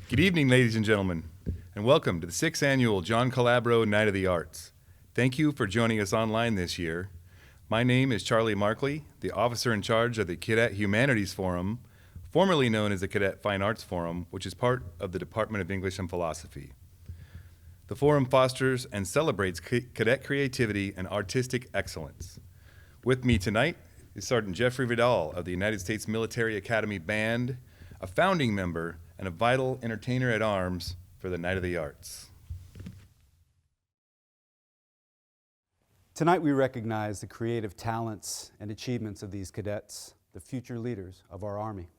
Good evening, ladies and gentlemen, and welcome to the 6th Annual John Calabro Night of the Arts. Thank you for joining us online this year. My name is Charlie Markley, the officer in charge of the Cadet Humanities Forum, formerly known as the Cadet Fine Arts Forum, which is part of the Department of English and Philosophy. The forum fosters and celebrates cadet creativity and artistic excellence. With me tonight is Sergeant Jeffrey Vidal of the United States Military Academy Band, a founding member and a vital entertainer at arms for the Night of the Arts. Tonight we recognize the creative talents and achievements of these cadets, the future leaders of our Army.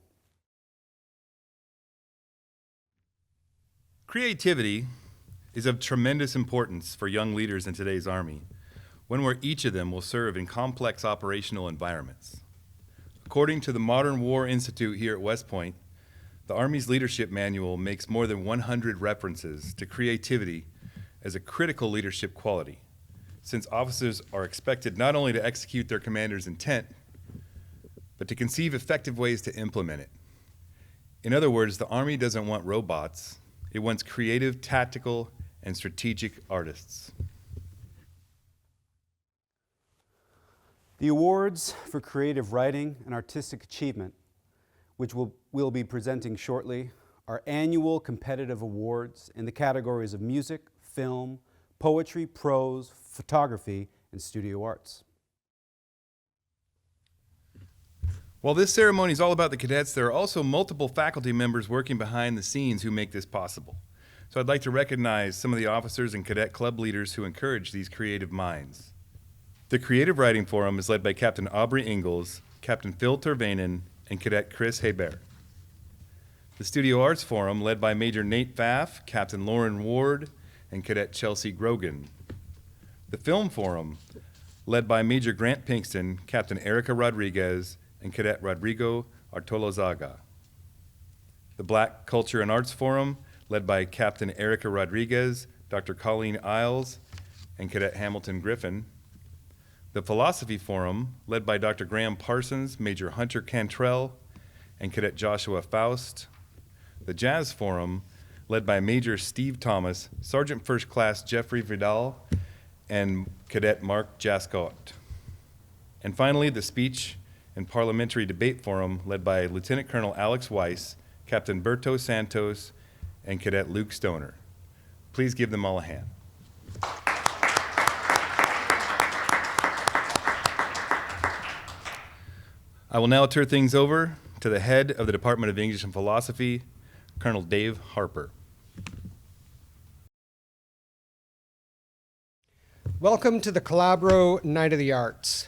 Creativity is of tremendous importance for young leaders in today's Army, one where each of them will serve in complex operational environments. According to the Modern War Institute here at West Point, the Army's leadership manual makes more than 100 references to creativity as a critical leadership quality, since officers are expected not only to execute their commander's intent, but to conceive effective ways to implement it. In other words, the Army doesn't want robots, it wants creative, tactical, and strategic artists. The awards for creative writing and artistic achievement, which we'll be presenting shortly, are annual competitive awards in the categories of music, film, poetry, prose, photography, and studio arts. While this ceremony is all about the cadets, there are also multiple faculty members working behind the scenes who make this possible. So I'd like to recognize some of the officers and cadet club leaders who encourage these creative minds. The Creative Writing Forum is led by Captain Aubrey Ingalls, Captain Phil Tervainen, and Cadet Chris Hebert. The Studio Arts Forum, led by Major Nate Pfaff, Captain Lauren Ward, and Cadet Chelsea Grogan. The Film Forum, led by Major Grant Pinkston, Captain Erica Rodriguez, and Cadet Rodrigo Artolozaga. The Black Culture and Arts Forum, led by Captain Erica Rodriguez, Dr. Colleen Isles, and Cadet Hamilton Griffin. The Philosophy Forum, led by Dr. Graham Parsons, Major Hunter Cantrell, and Cadet Joshua Faust. The Jazz Forum, led by Major Steve Thomas, Sergeant First Class Jeffrey Vidal, and Cadet Mark Jascott. And finally, the Speech and Parliamentary Debate Forum led by Lieutenant Colonel Alex Weiss, Captain Berto Santos, and Cadet Luke Stoner. Please give them all a hand. I will now turn things over to the head of the Department of English and Philosophy, Colonel Dave Harper. Welcome to the Calabro Night of the Arts.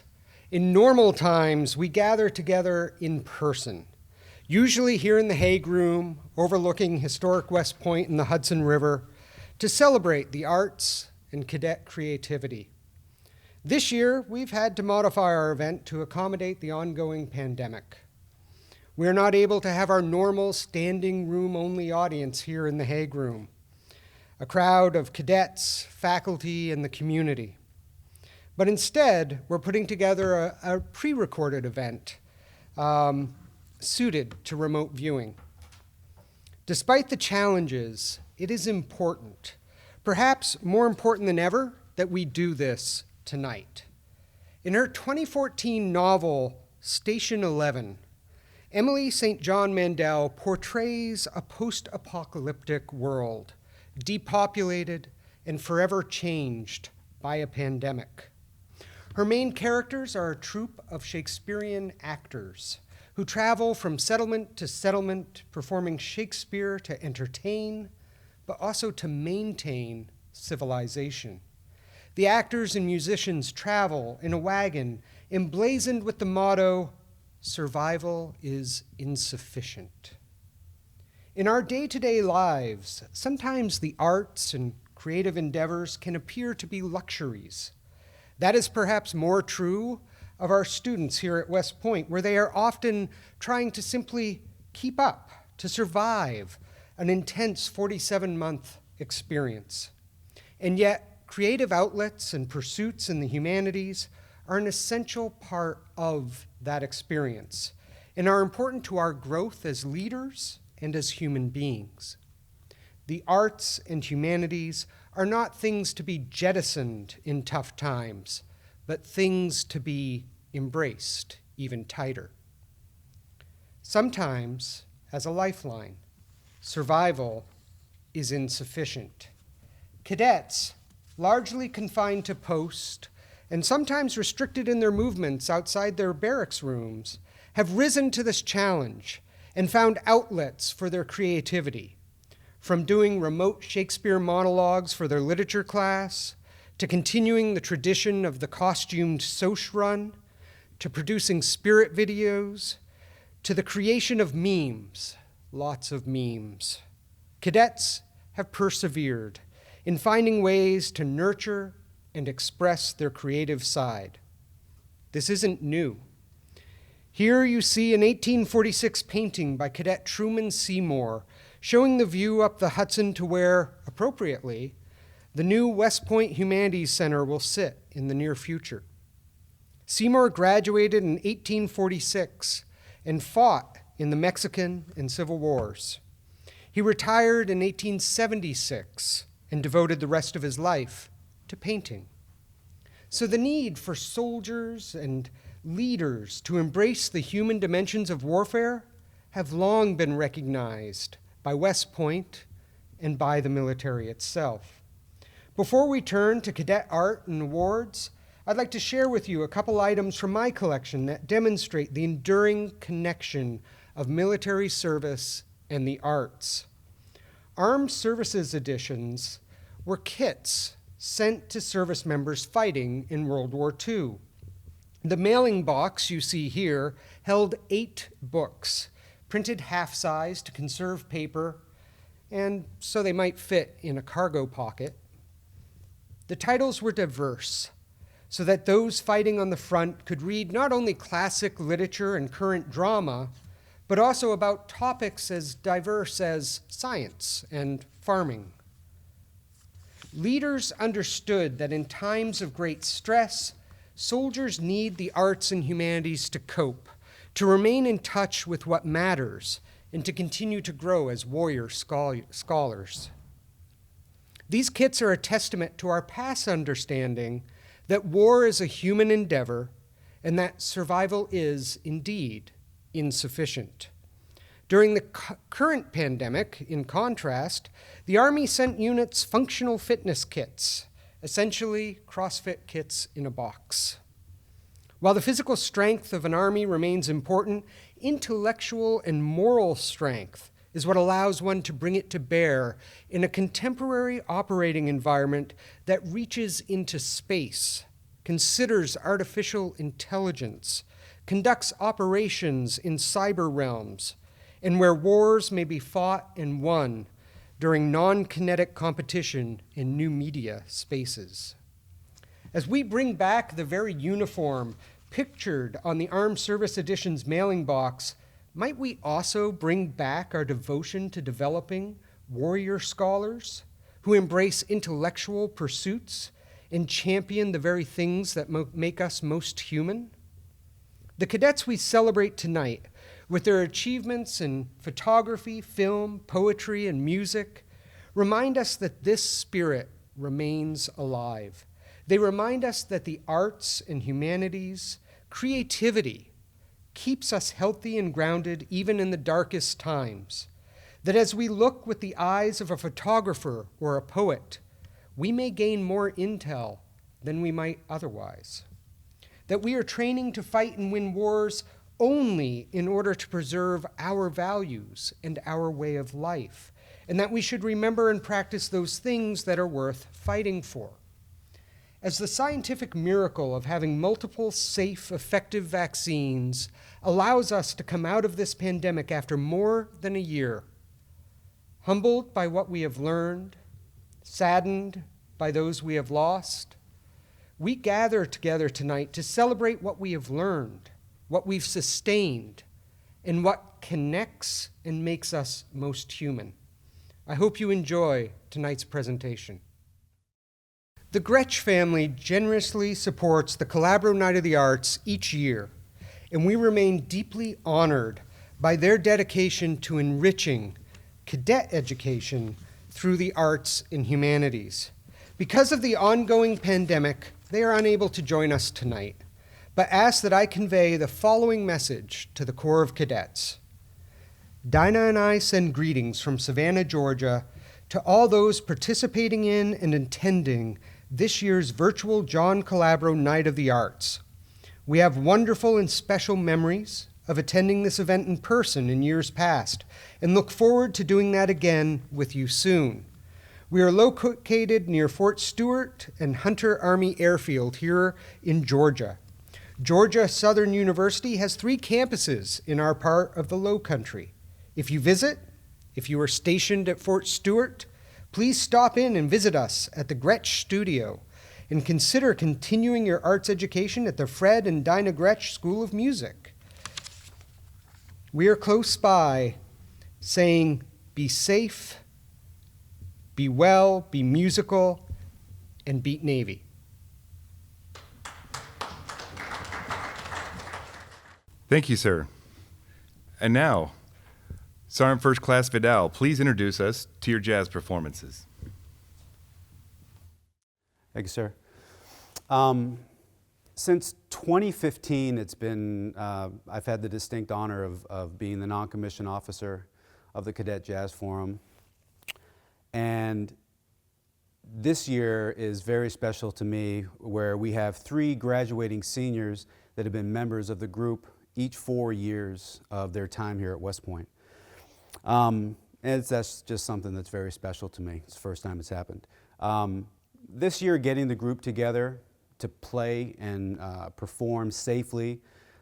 In normal times, we gather together in person, usually here in the Haig room, overlooking historic West Point and the Hudson River, to celebrate the arts and cadet creativity. This year, we've had to modify our event to accommodate the ongoing pandemic. We're not able to have our normal standing room only audience here in the Haig room, a crowd of cadets, faculty, and the community. But instead, we're putting together a pre-recorded event suited to remote viewing. Despite the challenges, it is important, perhaps more important than ever, that we do this tonight. In her 2014 novel, Station 11, Emily St. John Mandel portrays a post-apocalyptic world, depopulated and forever changed by a pandemic. Her main characters are a troupe of Shakespearean actors who travel from settlement to settlement, performing Shakespeare to entertain, but also to maintain civilization. The actors and musicians travel in a wagon emblazoned with the motto, "Survival is insufficient." In our day-to-day lives, sometimes the arts and creative endeavors can appear to be luxuries. That is perhaps more true of our students here at West Point, where they are often trying to simply keep up, to survive an intense 47-month experience. And yet, creative outlets and pursuits in the humanities are an essential part of that experience and are important to our growth as leaders and as human beings. The arts and humanities are not things to be jettisoned in tough times, but things to be embraced even tighter. Sometimes, as a lifeline, survival is insufficient. Cadets, largely confined to post and sometimes restricted in their movements outside their barracks rooms, have risen to this challenge and found outlets for their creativity. From doing remote Shakespeare monologues for their literature class, to continuing the tradition of the costumed Soch run, to producing spirit videos, to the creation of memes, lots of memes. Cadets have persevered in finding ways to nurture and express their creative side. This isn't new. Here you see an 1846 painting by Cadet Truman Seymour showing the view up the Hudson to where, appropriately, the new West Point Humanities Center will sit in the near future. Seymour graduated in 1846 and fought in the Mexican and Civil Wars. He retired in 1876 and devoted the rest of his life to painting. So the need for soldiers and leaders to embrace the human dimensions of warfare have long been recognized by West Point and by the military itself. Before we turn to cadet art and awards, I'd like to share with you a couple items from my collection that demonstrate the enduring connection of military service and the arts. Armed Services editions were kits sent to service members fighting in World War II. The mailing box you see here held 8 books, printed half-size to conserve paper, and so they might fit in a cargo pocket. The titles were diverse, so that those fighting on the front could read not only classic literature and current drama, but also about topics as diverse as science and farming. Leaders understood that in times of great stress, soldiers need the arts and humanities to cope, to remain in touch with what matters, and to continue to grow as warrior scholars. These kits are a testament to our past understanding that war is a human endeavor and that survival is, indeed, insufficient. During the current pandemic, in contrast, the Army sent units functional fitness kits, essentially CrossFit kits in a box. While the physical strength of an Army remains important, intellectual and moral strength is what allows one to bring it to bear in a contemporary operating environment that reaches into space, considers artificial intelligence, conducts operations in cyber realms, and where wars may be fought and won during non-kinetic competition in new media spaces. As we bring back the very uniform pictured on the Armed Service Edition's mailing box, might we also bring back our devotion to developing warrior scholars who embrace intellectual pursuits and champion the very things that make us most human? The cadets we celebrate tonight, with their achievements in photography, film, poetry, and music, remind us that this spirit remains alive. They remind us that the arts and humanities, creativity, keeps us healthy and grounded even in the darkest times. That as we look with the eyes of a photographer or a poet, we may gain more intel than we might otherwise. That we are training to fight and win wars only in order to preserve our values and our way of life, and that we should remember and practice those things that are worth fighting for. As the scientific miracle of having multiple safe, effective vaccines allows us to come out of this pandemic after more than a year, humbled by what we have learned, saddened by those we have lost, we gather together tonight to celebrate what we have learned, what we've sustained, and what connects and makes us most human. I hope you enjoy tonight's presentation. The Gretsch family generously supports the Calabro Night of the Arts each year, and we remain deeply honored by their dedication to enriching cadet education through the arts and humanities. Because of the ongoing pandemic, they are unable to join us tonight, but ask that I convey the following message to the Corps of Cadets. Dinah and I send greetings from Savannah, Georgia, to all those participating in and attending this year's virtual John Calabro Night of the Arts. We have wonderful and special memories of attending this event in person in years past, and look forward to doing that again with you soon. We are located near Fort Stewart and Hunter Army Airfield here in Georgia. Georgia Southern University has 3 campuses in our part of the Low Country. If you visit, if you are stationed at Fort Stewart, please stop in and visit us at the Gretsch Studio and consider continuing your arts education at the Fred and Dinah Gretsch School of Music. We are close by, saying, be safe, be well, be musical, and beat Navy. Thank you, sir. And now, Sergeant First Class Vidal, please introduce us to your jazz performances. Thank you, sir. Since 2015, it's been, I've had the distinct honor of being the non-commissioned officer of the Cadet Jazz Forum. And this year is very special to me, where we have 3 graduating seniors that have been members of the group each 4 years of their time here at West Point. And that's just something that's very special to me. It's the first time it's happened. This year, getting the group together to play and perform safely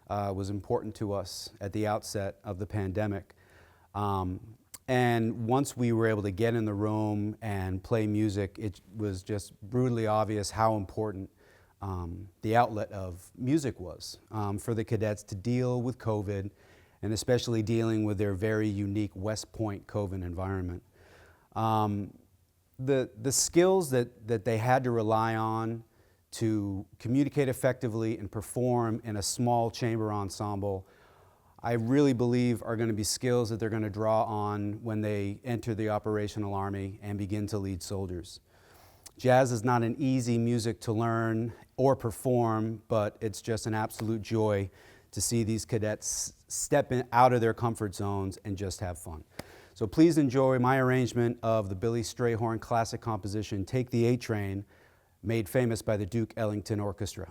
was important to us at the outset of the pandemic. And once we were able to get in the room and play music, it was just brutally obvious how important the outlet of music was for the cadets to deal with COVID, and especially dealing with their very unique West Point COVID environment. The skills that they had to rely on to communicate effectively and perform in a small chamber ensemble, I really believe are going to be skills that they're going to draw on when they enter the operational Army and begin to lead soldiers. Jazz is not an easy music to learn or perform, but it's just an absolute joy to see these cadets step out of their comfort zones and just have fun. So please enjoy my arrangement of the Billy Strayhorn classic composition, Take the A Train, made famous by the Duke Ellington Orchestra.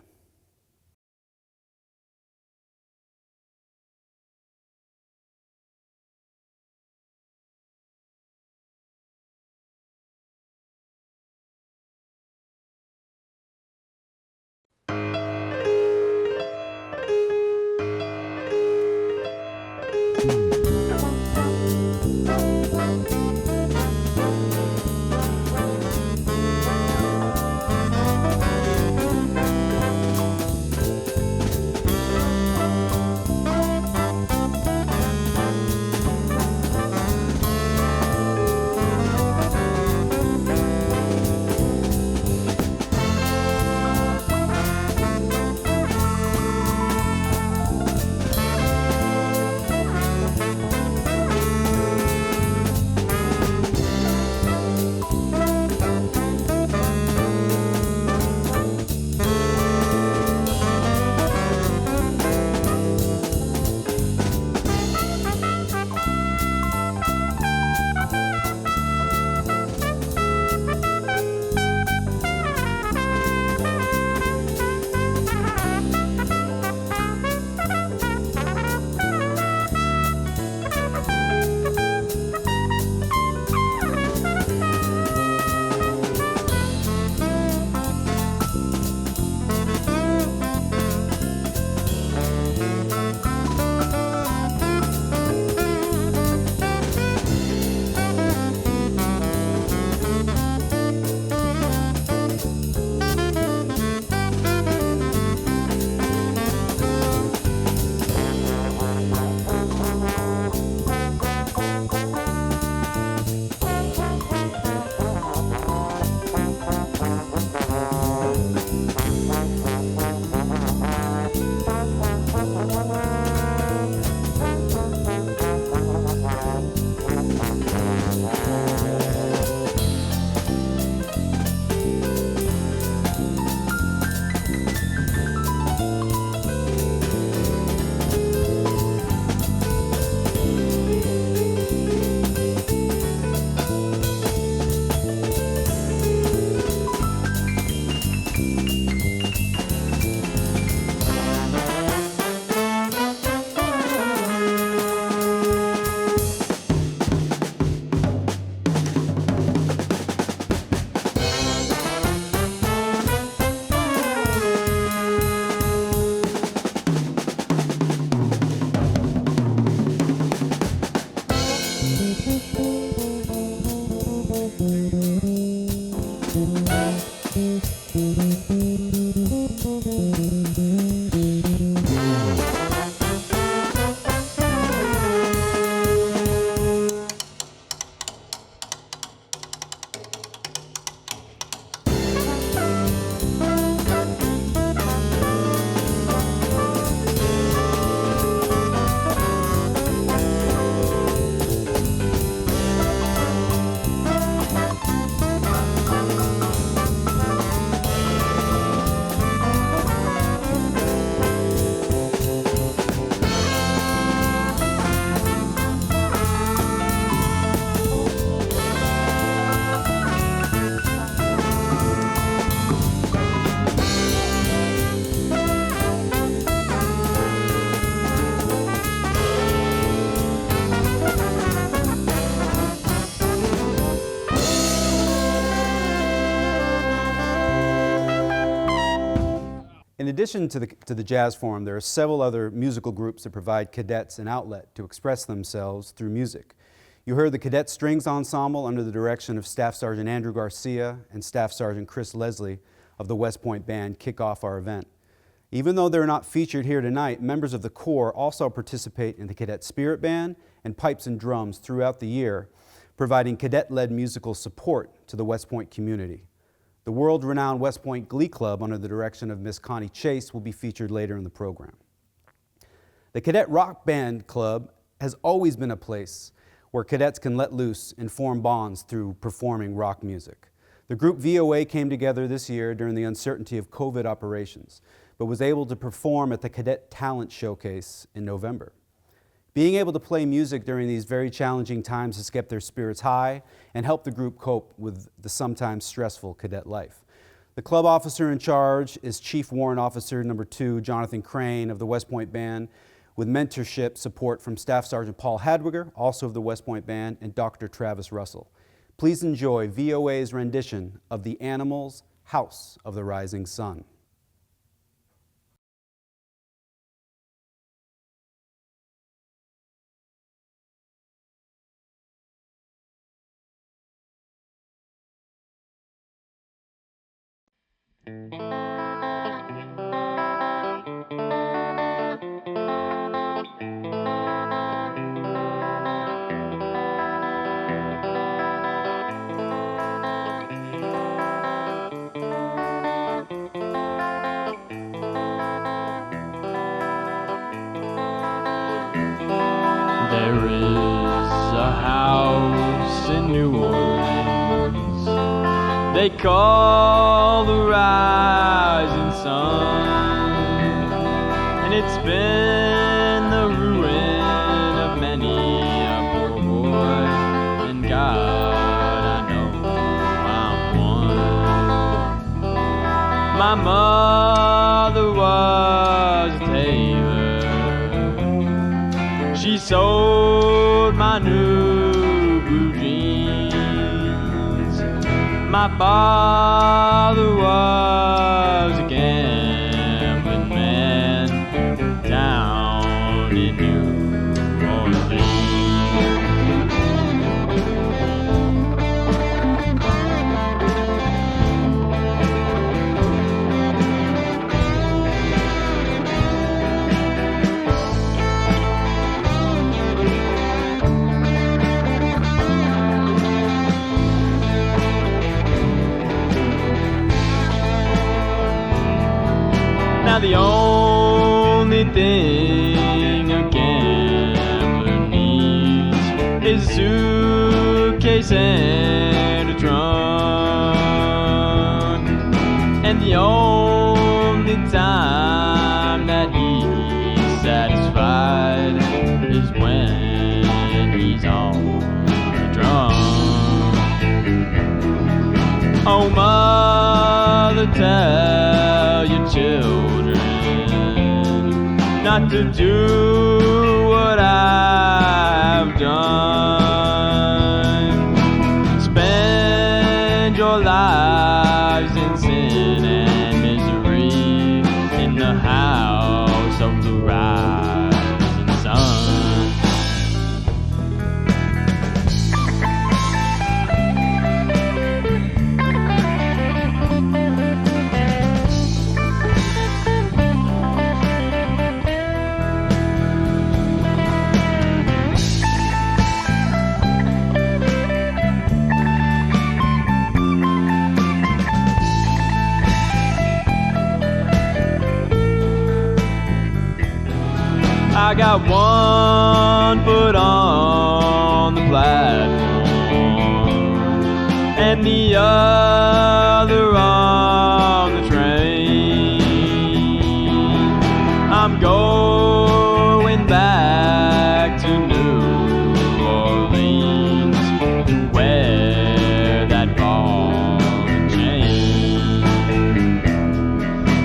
In addition to the Jazz Forum, there are several other musical groups that provide cadets an outlet to express themselves through music. You heard the Cadet Strings Ensemble under the direction of Staff Sergeant Andrew Garcia and Staff Sergeant Chris Leslie of the West Point Band kick off our event. Even though they're not featured here tonight, members of the Corps also participate in the Cadet Spirit Band and pipes and drums throughout the year, providing cadet-led musical support to the West Point community. The world-renowned West Point Glee Club, under the direction of Miss Connie Chase, will be featured later in the program. The Cadet Rock Band Club has always been a place where cadets can let loose and form bonds through performing rock music. The group VOA came together this year during the uncertainty of COVID operations, but was able to perform at the Cadet Talent Showcase in November. Being able to play music during these very challenging times has kept their spirits high and helped the group cope with the sometimes stressful cadet life. The club officer in charge is Chief Warrant Officer No. 2, Jonathan Crane of the West Point Band, with mentorship support from Staff Sergeant Paul Hadwiger, also of the West Point Band, and Dr. Travis Russell. Please enjoy VOA's rendition of The Animals' House of the Rising Sun. There is a house in New Orleans they call the rising sun, and it's been the ruin of many a poor boy, and God, I know I'm one. My mother was a tailor. She sold my new blue jeans. My father was a gambling man down in New Orleans. Now the only thing a gambler needs is a suitcase and a trunk, and the only time that he's satisfied is when he's on the drum. Oh, mother, tell your children not to do what I've done. Spend your lives in sin and misery in the house of the rising sun. I got one foot on the platform and the other on the train. I'm going back to New Orleans to wear that ball and chain.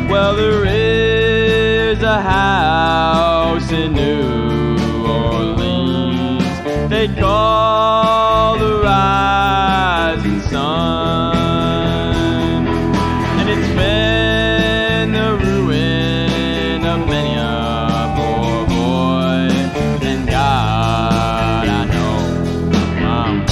Well, there is a house in New Orleans they call the rising sun, and it's been the ruin of many a poor boy, and God, I know I'm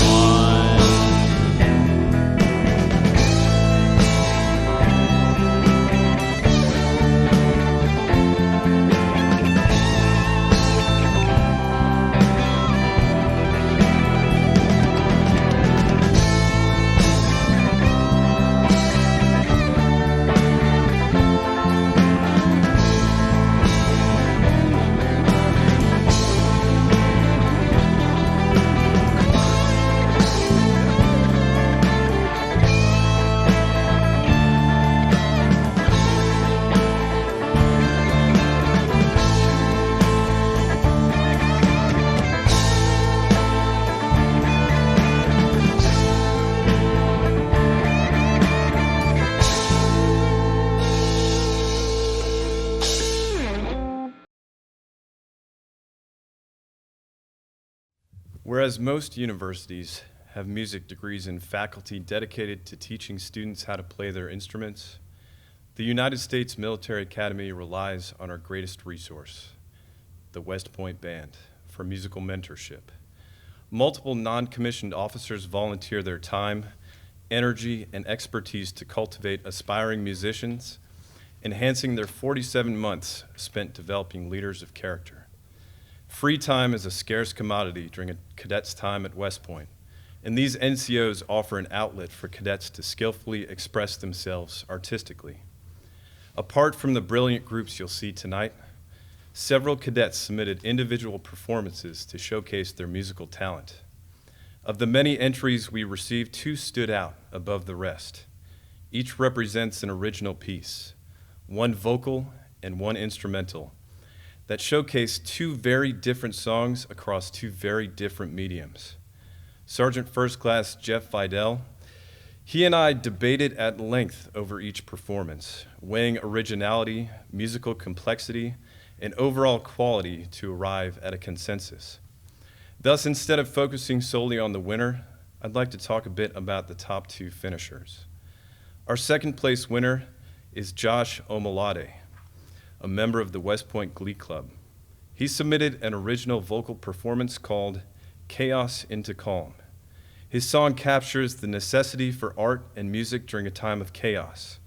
Whereas most universities have music degrees and faculty dedicated to teaching students how to play their instruments, the United States Military Academy relies on our greatest resource, the West Point Band, for musical mentorship. Multiple non-commissioned officers volunteer their time, energy, and expertise to cultivate aspiring musicians, enhancing their 47 months spent developing leaders of character. Free time is a scarce commodity during a cadet's time at West Point, and these NCOs offer an outlet for cadets to skillfully express themselves artistically. Apart from the brilliant groups you'll see tonight, several cadets submitted individual performances to showcase their musical talent. Of the many entries we received, 2 stood out above the rest. Each represents an original piece, one vocal and one instrumental, that showcase 2 very different songs across 2 very different mediums. Sergeant First Class Jeff Vidal, he and I debated at length over each performance, weighing originality, musical complexity, and overall quality to arrive at a consensus. Thus, instead of focusing solely on the winner, I'd like to talk a bit about the top 2 finishers. Our second place winner is Josh Omalade, a member of the West Point Glee Club. He submitted an original vocal performance called Chaos into Calm. His song captures the necessity for art and music during a time of chaos,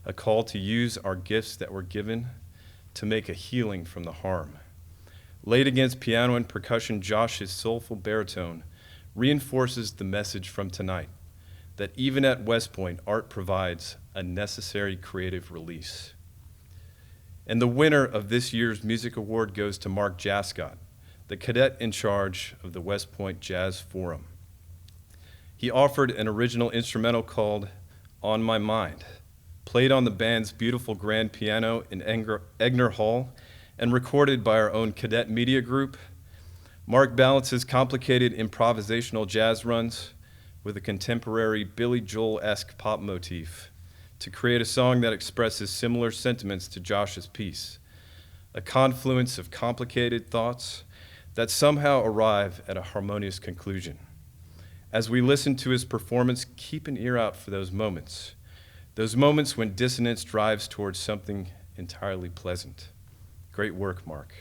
a call to use our gifts that were given to make a healing from the harm. Laid against piano and percussion, Josh's soulful baritone reinforces the message from tonight, that even at West Point, art provides a necessary creative release. And the winner of this year's music award goes to Mark Jascott, the cadet in charge of the West Point Jazz Forum. He offered an original instrumental called On My Mind, played on the band's beautiful grand piano in Egner Hall, and recorded by our own cadet media group. Mark balances complicated improvisational jazz runs with a contemporary Billy Joel-esque pop motif to create a song that expresses similar sentiments to Josh's piece, a confluence of complicated thoughts that somehow arrive at a harmonious conclusion. As we listen to his performance, keep an ear out for those moments when dissonance drives towards something entirely pleasant. Great work, Mark.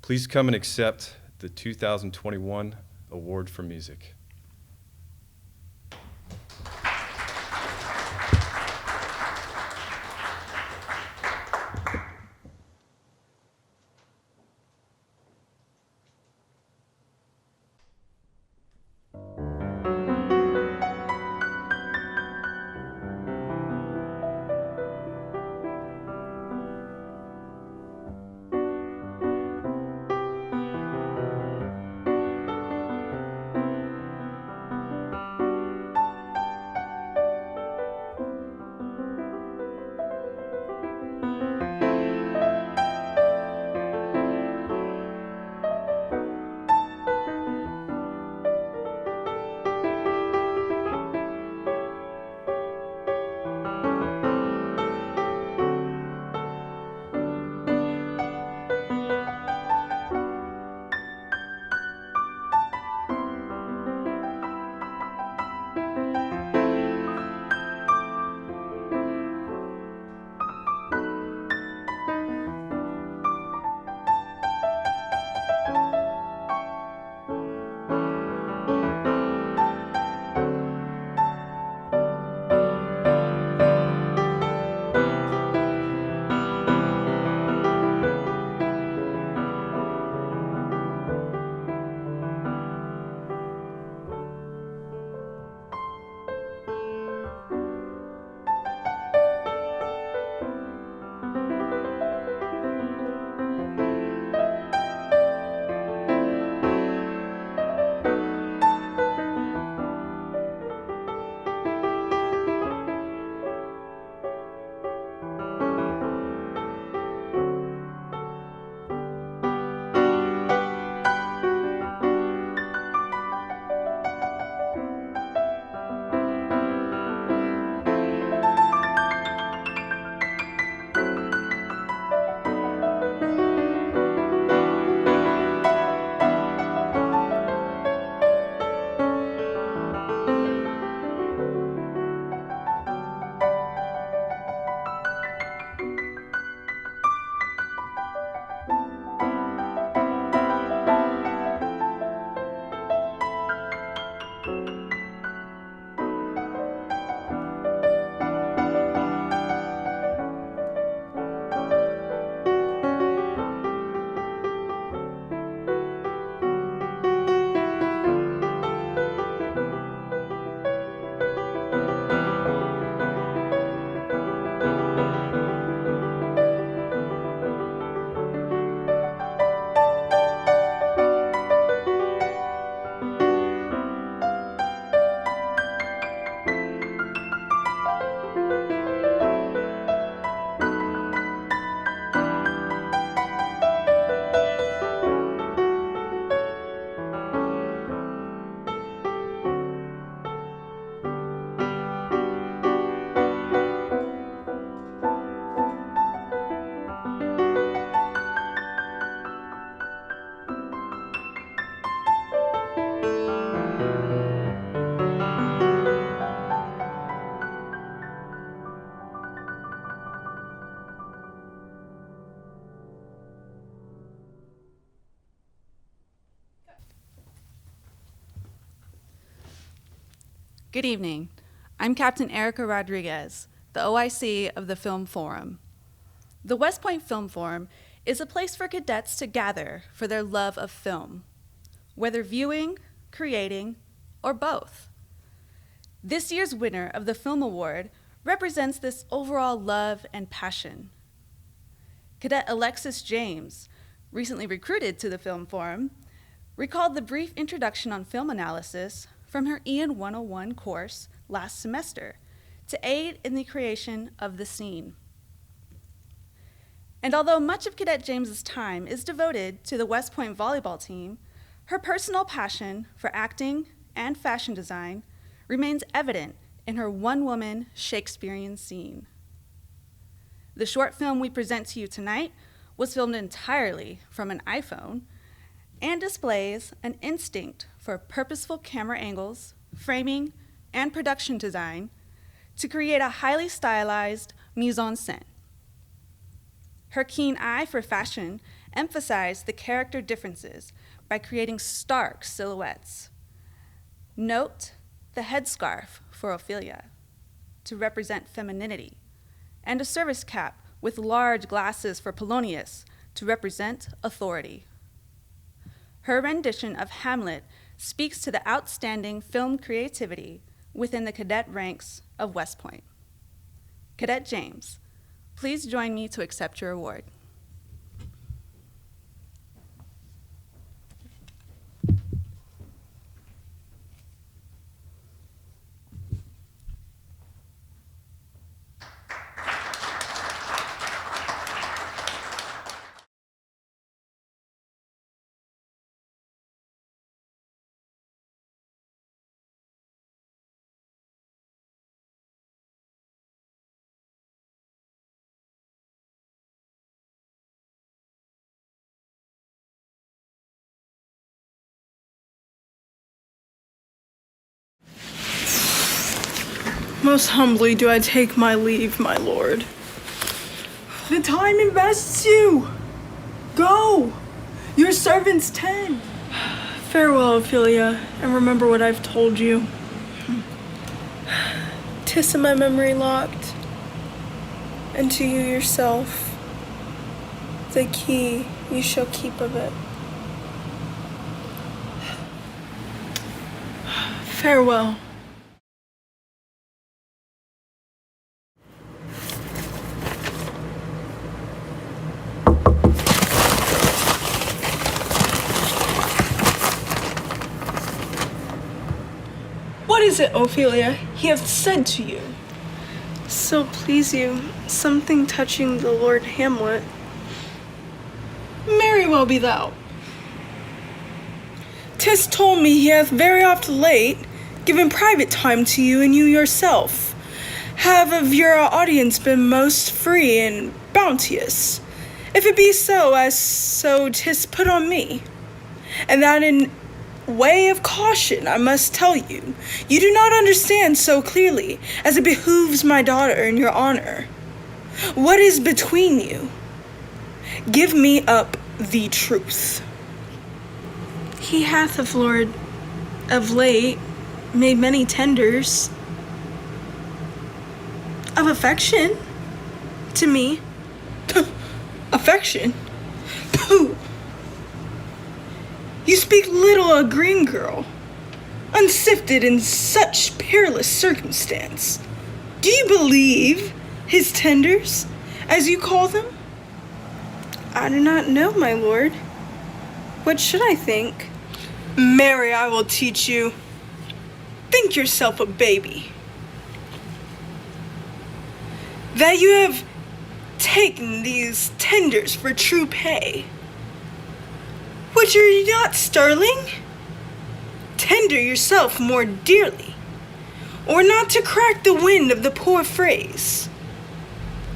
Please come and accept the 2021 Award for Music. Good evening. I'm Captain Erica Rodriguez, the OIC of the Film Forum. The West Point Film Forum is a place for cadets to gather for their love of film, whether viewing, creating, or both. This year's winner of the Film Award represents this overall love and passion. Cadet Alexis James, recently recruited to the Film Forum, recalled the brief introduction on film analysis from her Ian 101 course last semester to aid in the creation of the scene. And although much of Cadet James's time is devoted to the West Point volleyball team, her personal passion for acting and fashion design remains evident in her one-woman Shakespearean scene. The short film we present to you tonight was filmed entirely from an iPhone and displays an instinct for purposeful camera angles, framing, and production design to create a highly stylized mise-en-scène. Her keen eye for fashion emphasized the character differences by creating stark silhouettes. Note the headscarf for Ophelia to represent femininity, and a service cap with large glasses for Polonius to represent authority. Her rendition of Hamlet speaks to the outstanding film creativity within the cadet ranks of West Point. Cadet James, please join me to accept your award. Most humbly do I take my leave, my lord. The time invests you. Go. Your servants tend. Farewell, Ophelia, and remember what I've told you. 'Tis in my memory locked, and to you yourself the key you shall keep of it. Farewell. What is it, Ophelia, he hath said to you? So please you, something touching the Lord Hamlet. Marry well be thou. 'Tis told me he hath very oft late given private time to you, and you yourself have of your audience been most free and bounteous. If it be so, as so 'tis put on me, and that in way of caution, I must tell you, you do not understand so clearly as it behooves my daughter and your honor. What is between you? Give me up the truth. He hath of late made many tenders of affection to me. Affection? Pooh! You speak little a green girl, unsifted in such peerless circumstance. Do you believe his tenders, as you call them? I do not know, my lord. What should I think? Marry, I will teach you. Think yourself a baby. That you have taken these tenders for true pay. Which are you not, sterling? Tender yourself more dearly, or not to crack the wind of the poor phrase,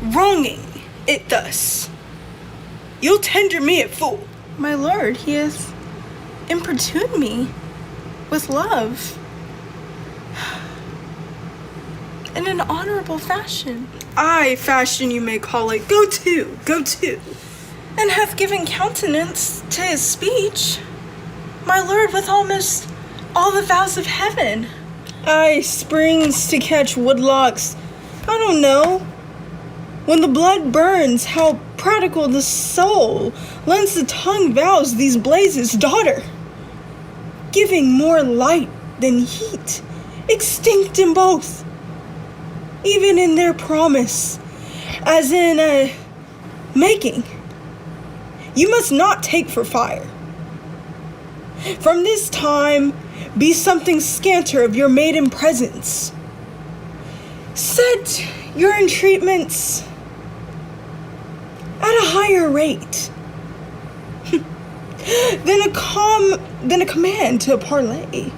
wronging it thus. You'll tender me at full. My lord, he hath importuned me with love in an honorable fashion. Aye, fashion you may call it. Go to. And hath given countenance to his speech, my lord, with almost all the vows of heaven. eye springs to catch woodlocks. I don't know. When the blood burns, how prodigal the soul lends the tongue vows these blazes daughter, giving more light than heat, extinct in both, even in their promise, as in a making. You must not take for fire. From this time, be something scanter of your maiden presence. Set your entreatments at a higher rate than a command to parley.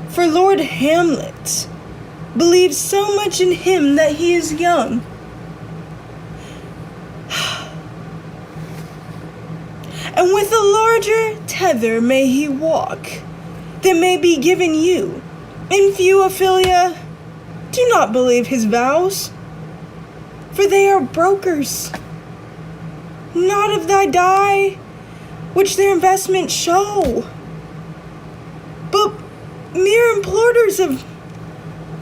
For Lord Hamlet believes so much in him that he is young. And with a larger tether may he walk than may be given you. In few, Ophelia, do not believe his vows, for they are brokers, not of thy dye, which their investments show, but mere implorers of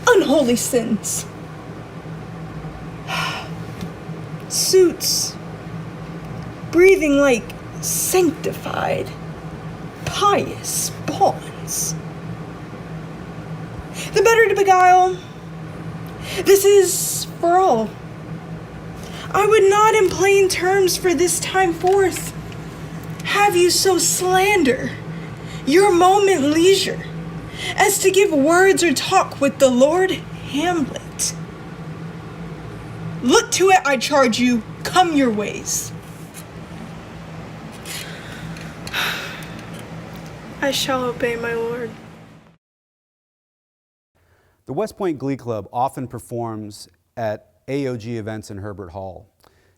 unholy sins. Suits, breathing like sanctified, pious bonds. The better to beguile, this is for all. I would not in plain terms for this time forth have you so slander your moment leisure as to give words or talk with the Lord Hamlet. Look to it, I charge you, come your ways. I shall obey, my lord. The West Point Glee Club often performs at AOG events in Herbert Hall.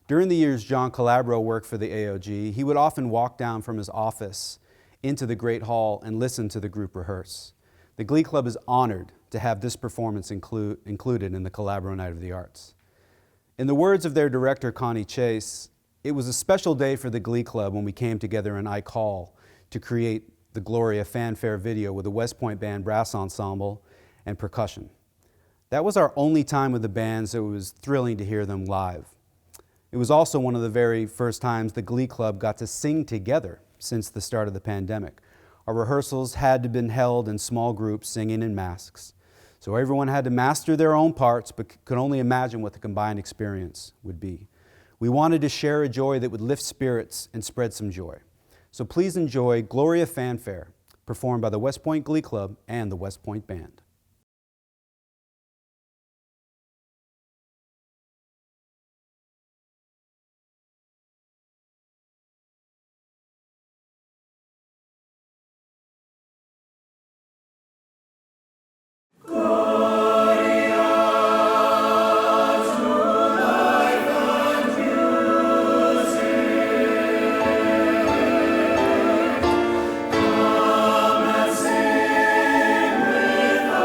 During the years John Calabro worked for the AOG, he would often walk down from his office into the Great Hall and listen to the group rehearse. The Glee Club is honored to have this performance included in the Calabro Night of the Arts. In the words of their director, Connie Chase, it was a special day for the Glee Club when we came together in Ike Hall to create the Gloria fanfare video with the West Point Band Brass Ensemble and percussion. That was our only time with the band, so it was thrilling to hear them live. It was also one of the very first times the Glee Club got to sing together since the start of the pandemic. Our rehearsals had to been held in small groups singing in masks. So everyone had to master their own parts, but could only imagine what the combined experience would be. We wanted to share a joy that would lift spirits and spread some joy. So please enjoy Gloria Fanfare, performed by the West Point Glee Club and the West Point Band. Come and sing with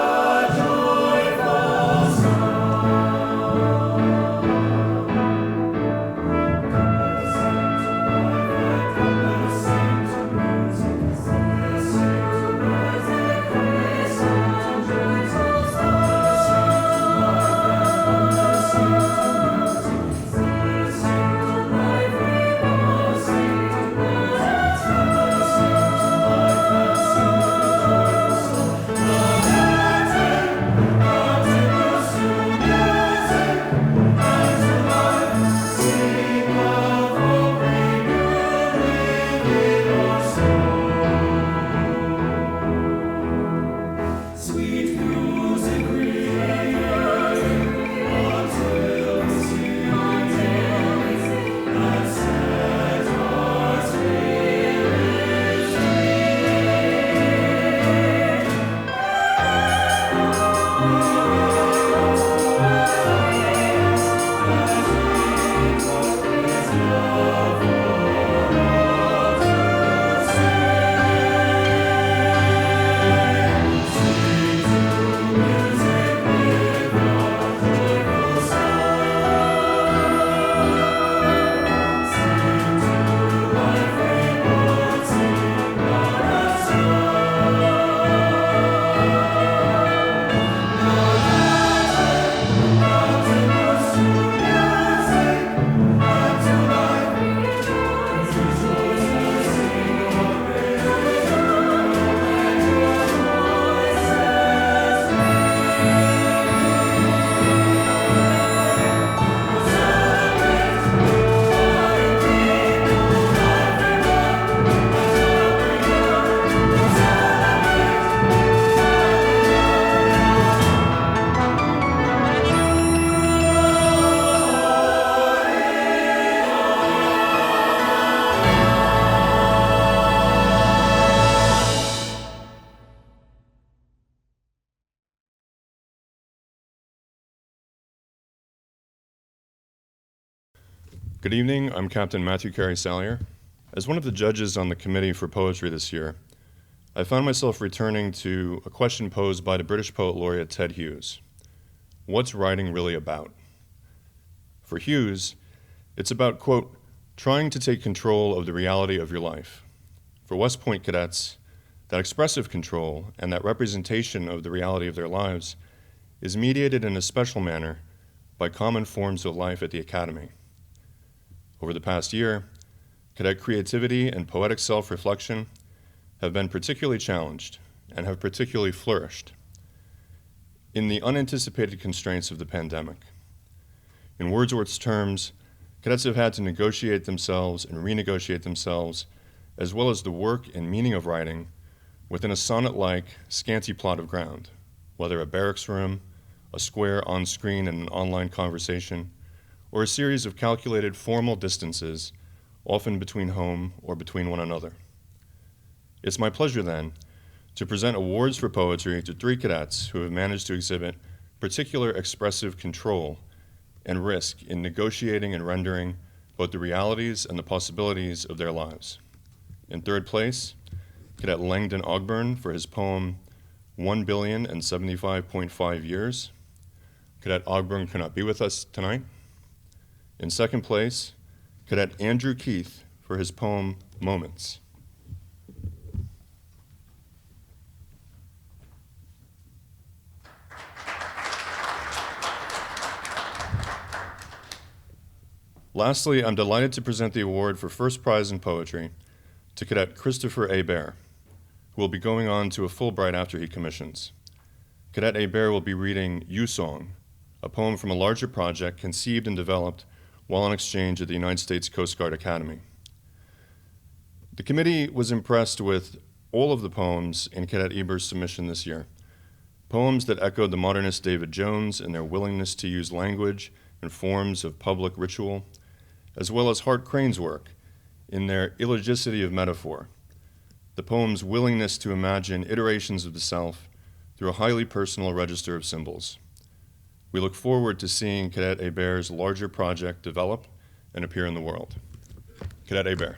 Good evening, I'm Captain Matthew Carey Sallier. As one of the judges on the committee for poetry this year, I found myself returning to a question posed by the British poet laureate Ted Hughes. What's writing really about? For Hughes, it's about, quote, trying to take control of the reality of your life. For West Point cadets, that expressive control and that representation of the reality of their lives is mediated in a special manner by common forms of life at the Academy. Over the past year, cadet creativity and poetic self-reflection have been particularly challenged and have particularly flourished in the unanticipated constraints of the pandemic. In Wordsworth's terms, cadets have had to negotiate themselves and renegotiate themselves, as well as the work and meaning of writing, within a sonnet-like, scanty plot of ground, whether a barracks room, a square on-screen in an online conversation, or a series of calculated formal distances, often between home or between one another. It's my pleasure, then, to present awards for poetry to 3 cadets who have managed to exhibit particular expressive control and risk in negotiating and rendering both the realities and the possibilities of their lives. In 3rd place, Cadet Langdon Ogburn for his poem 1,075.5 Years. Cadet Ogburn cannot be with us tonight. In 2nd place, Cadet Andrew Keith for his poem Moments. Lastly, I'm delighted to present the award for first prize in poetry to Cadet Christopher A. Bear, who will be going on to a Fulbright after he commissions. Cadet A. Bear will be reading You Song, a poem from a larger project conceived and developed while on exchange at the United States Coast Guard Academy. The committee was impressed with all of the poems in Cadet Eber's submission this year, poems that echoed the modernist David Jones in their willingness to use language and forms of public ritual, as well as Hart Crane's work in their illogicity of metaphor, the poem's willingness to imagine iterations of the self through a highly personal register of symbols. We look forward to seeing Cadet Hebert's larger project develop and appear in the world. Cadet Hebert.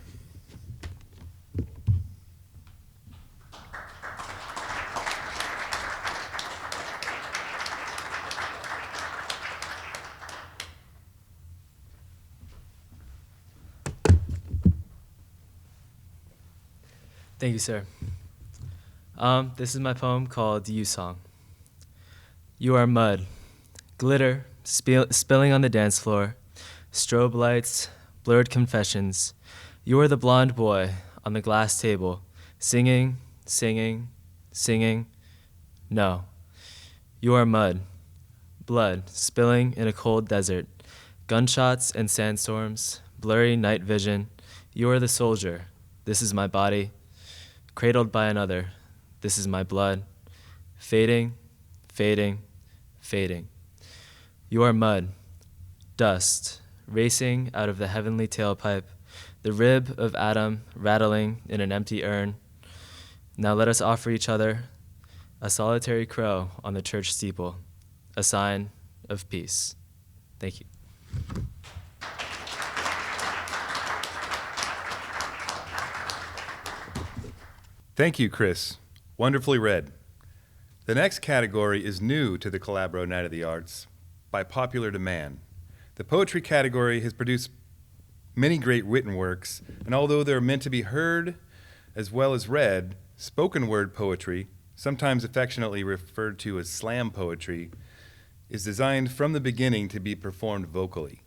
Thank you, sir. This is my poem called You Song. You are mud, glitter spilling on the dance floor, strobe lights, blurred confessions. You are the blonde boy on the glass table, singing, singing, singing. No, you are mud, blood spilling in a cold desert, gunshots and sandstorms, blurry night vision. You are the soldier. This is my body. Cradled by another, this is my blood, fading, fading, fading. You are mud, dust, racing out of the heavenly tailpipe, the rib of Adam rattling in an empty urn. Now let us offer each other a solitary crow on the church steeple, a sign of peace. Thank you. Thank you, Chris. Wonderfully read. The next category is new to the Calabro Night of the Arts by popular demand. The poetry category has produced many great written works, and although they're meant to be heard as well as read, spoken word poetry, sometimes affectionately referred to as slam poetry, is designed from the beginning to be performed vocally.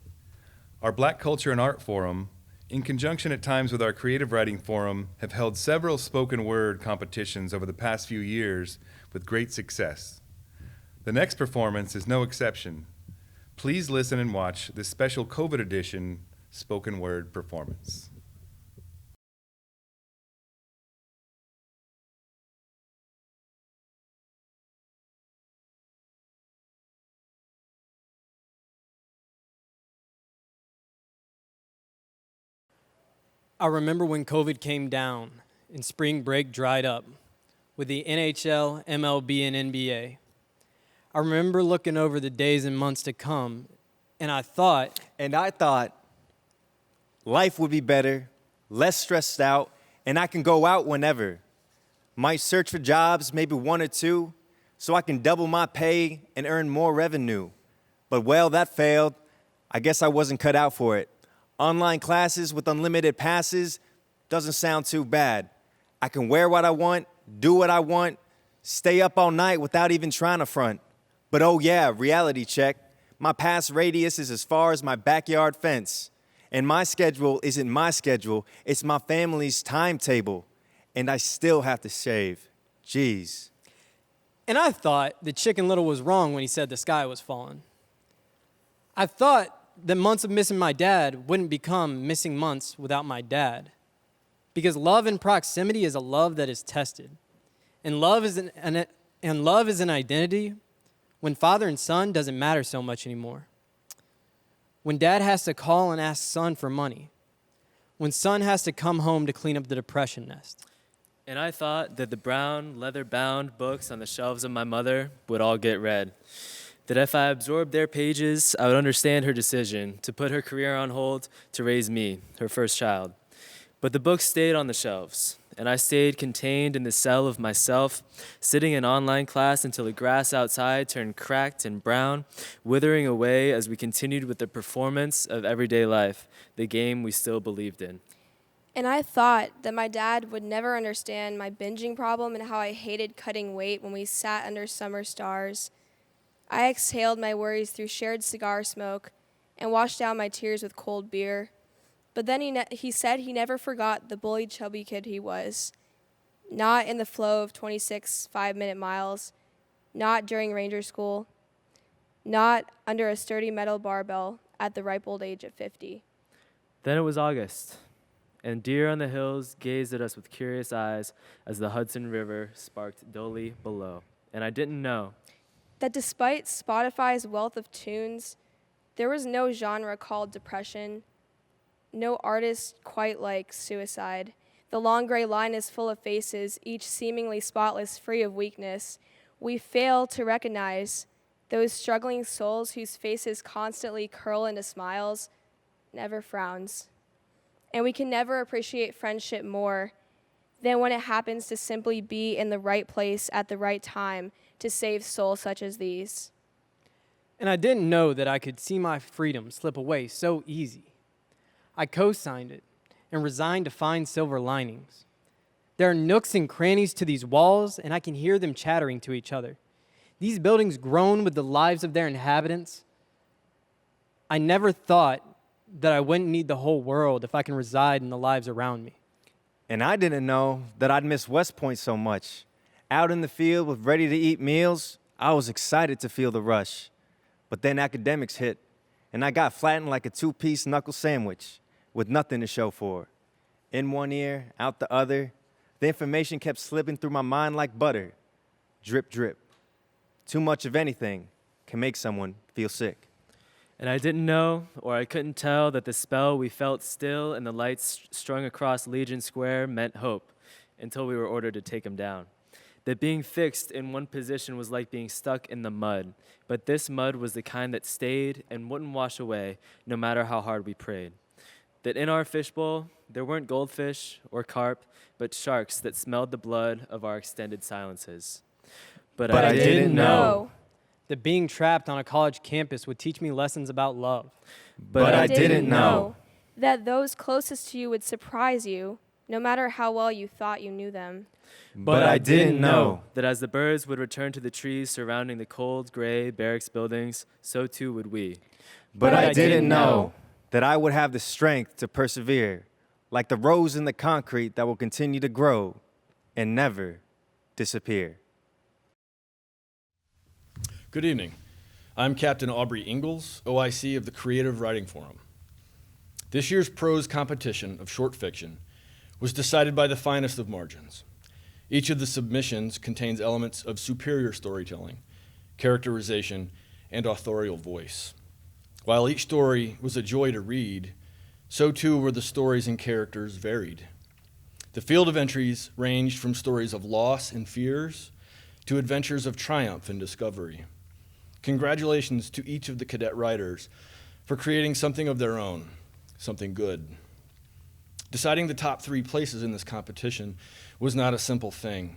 Our Black Culture and Art Forum, in conjunction at times with our Creative Writing Forum, have held several spoken word competitions over the past few years with great success. The next performance is no exception. Please listen and watch this special COVID edition spoken word performance. I remember when COVID came down and spring break dried up with the NHL, MLB, and NBA. I remember looking over the days and months to come, and I thought, Life would be better, less stressed out, and I can go out whenever. Might search for jobs, maybe 1 or 2, so I can double my pay and earn more revenue. But well, that failed. I guess I wasn't cut out for it. Online classes with unlimited passes doesn't sound too bad. I can wear what I want, do what I want, stay up all night without even trying to front. But oh yeah, reality check. My pass radius is as far as my backyard fence. And my schedule isn't my schedule, it's my family's timetable. And I still have to shave. Jeez. And I thought that Chicken Little was wrong when he said the sky was falling. I thought that months of missing my dad wouldn't become missing months without my dad. Because love and proximity is a love that is tested. And love is an identity when father and son doesn't matter so much anymore. When dad has to call and ask son for money. When son has to come home to clean up the depression nest. And I thought that the brown, leather-bound books on the shelves of my mother would all get read. That if I absorbed their pages, I would understand her decision to put her career on hold to raise me, her first child. But the books stayed on the shelves, and I stayed contained in the cell of myself, sitting in online class until the grass outside turned cracked and brown, withering away as we continued with the performance of everyday life, the game we still believed in. And I thought that my dad would never understand my binging problem and how I hated cutting weight when we sat under summer stars. I exhaled my worries through shared cigar smoke and washed down my tears with cold beer. But then he said he never forgot the bullied chubby kid he was. Not in the flow of 26 5-minute miles, not during ranger school, not under a sturdy metal barbell at the ripe old age of 50. Then it was August, and deer on the hills gazed at us with curious eyes as the Hudson River sparked dully below. And I didn't know that despite Spotify's wealth of tunes, there was no genre called depression, no artist quite like suicide. The long gray line is full of faces, each seemingly spotless, free of weakness. We fail to recognize those struggling souls whose faces constantly curl into smiles, never frowns. And we can never appreciate friendship more than when it happens to simply be in the right place at the right time to save souls such as these. And I didn't know that I could see my freedom slip away so easy. I co-signed it and resigned to find silver linings. There are nooks and crannies to these walls, and I can hear them chattering to each other. These buildings groan with the lives of their inhabitants. I never thought that I wouldn't need the whole world if I can reside in the lives around me. And I didn't know that I'd miss West Point so much. Out in the field with ready-to-eat meals, I was excited to feel the rush. But then academics hit, and I got flattened like a 2-piece knuckle sandwich with nothing to show for it. In one ear, out the other, the information kept slipping through my mind like butter. Drip, drip. Too much of anything can make someone feel sick. And I didn't know, or I couldn't tell, that the spell we felt still and the lights strung across Legion Square meant hope, until we were ordered to take them down. That being fixed in one position was like being stuck in the mud, but this mud was the kind that stayed and wouldn't wash away, no matter how hard we prayed. That in our fishbowl, there weren't goldfish or carp, but sharks that smelled the blood of our extended silences. But I didn't know that being trapped on a college campus would teach me lessons about love. But I didn't know that those closest to you would surprise you, no matter how well you thought you knew them. But I didn't know that as the birds would return to the trees surrounding the cold, gray barracks buildings, so too would we. But I didn't know that I would have the strength to persevere, like the rose in the concrete that will continue to grow and never disappear. Good evening. I'm Captain Aubrey Ingalls, OIC of the Creative Writing Forum. This year's prose competition of short fiction was decided by the finest of margins. Each of the submissions contains elements of superior storytelling, characterization, and authorial voice. While each story was a joy to read, so too were the stories and characters varied. The field of entries ranged from stories of loss and fears to adventures of triumph and discovery. Congratulations to each of the cadet writers for creating something of their own, something good. Deciding the top 3 places in this competition was not a simple thing.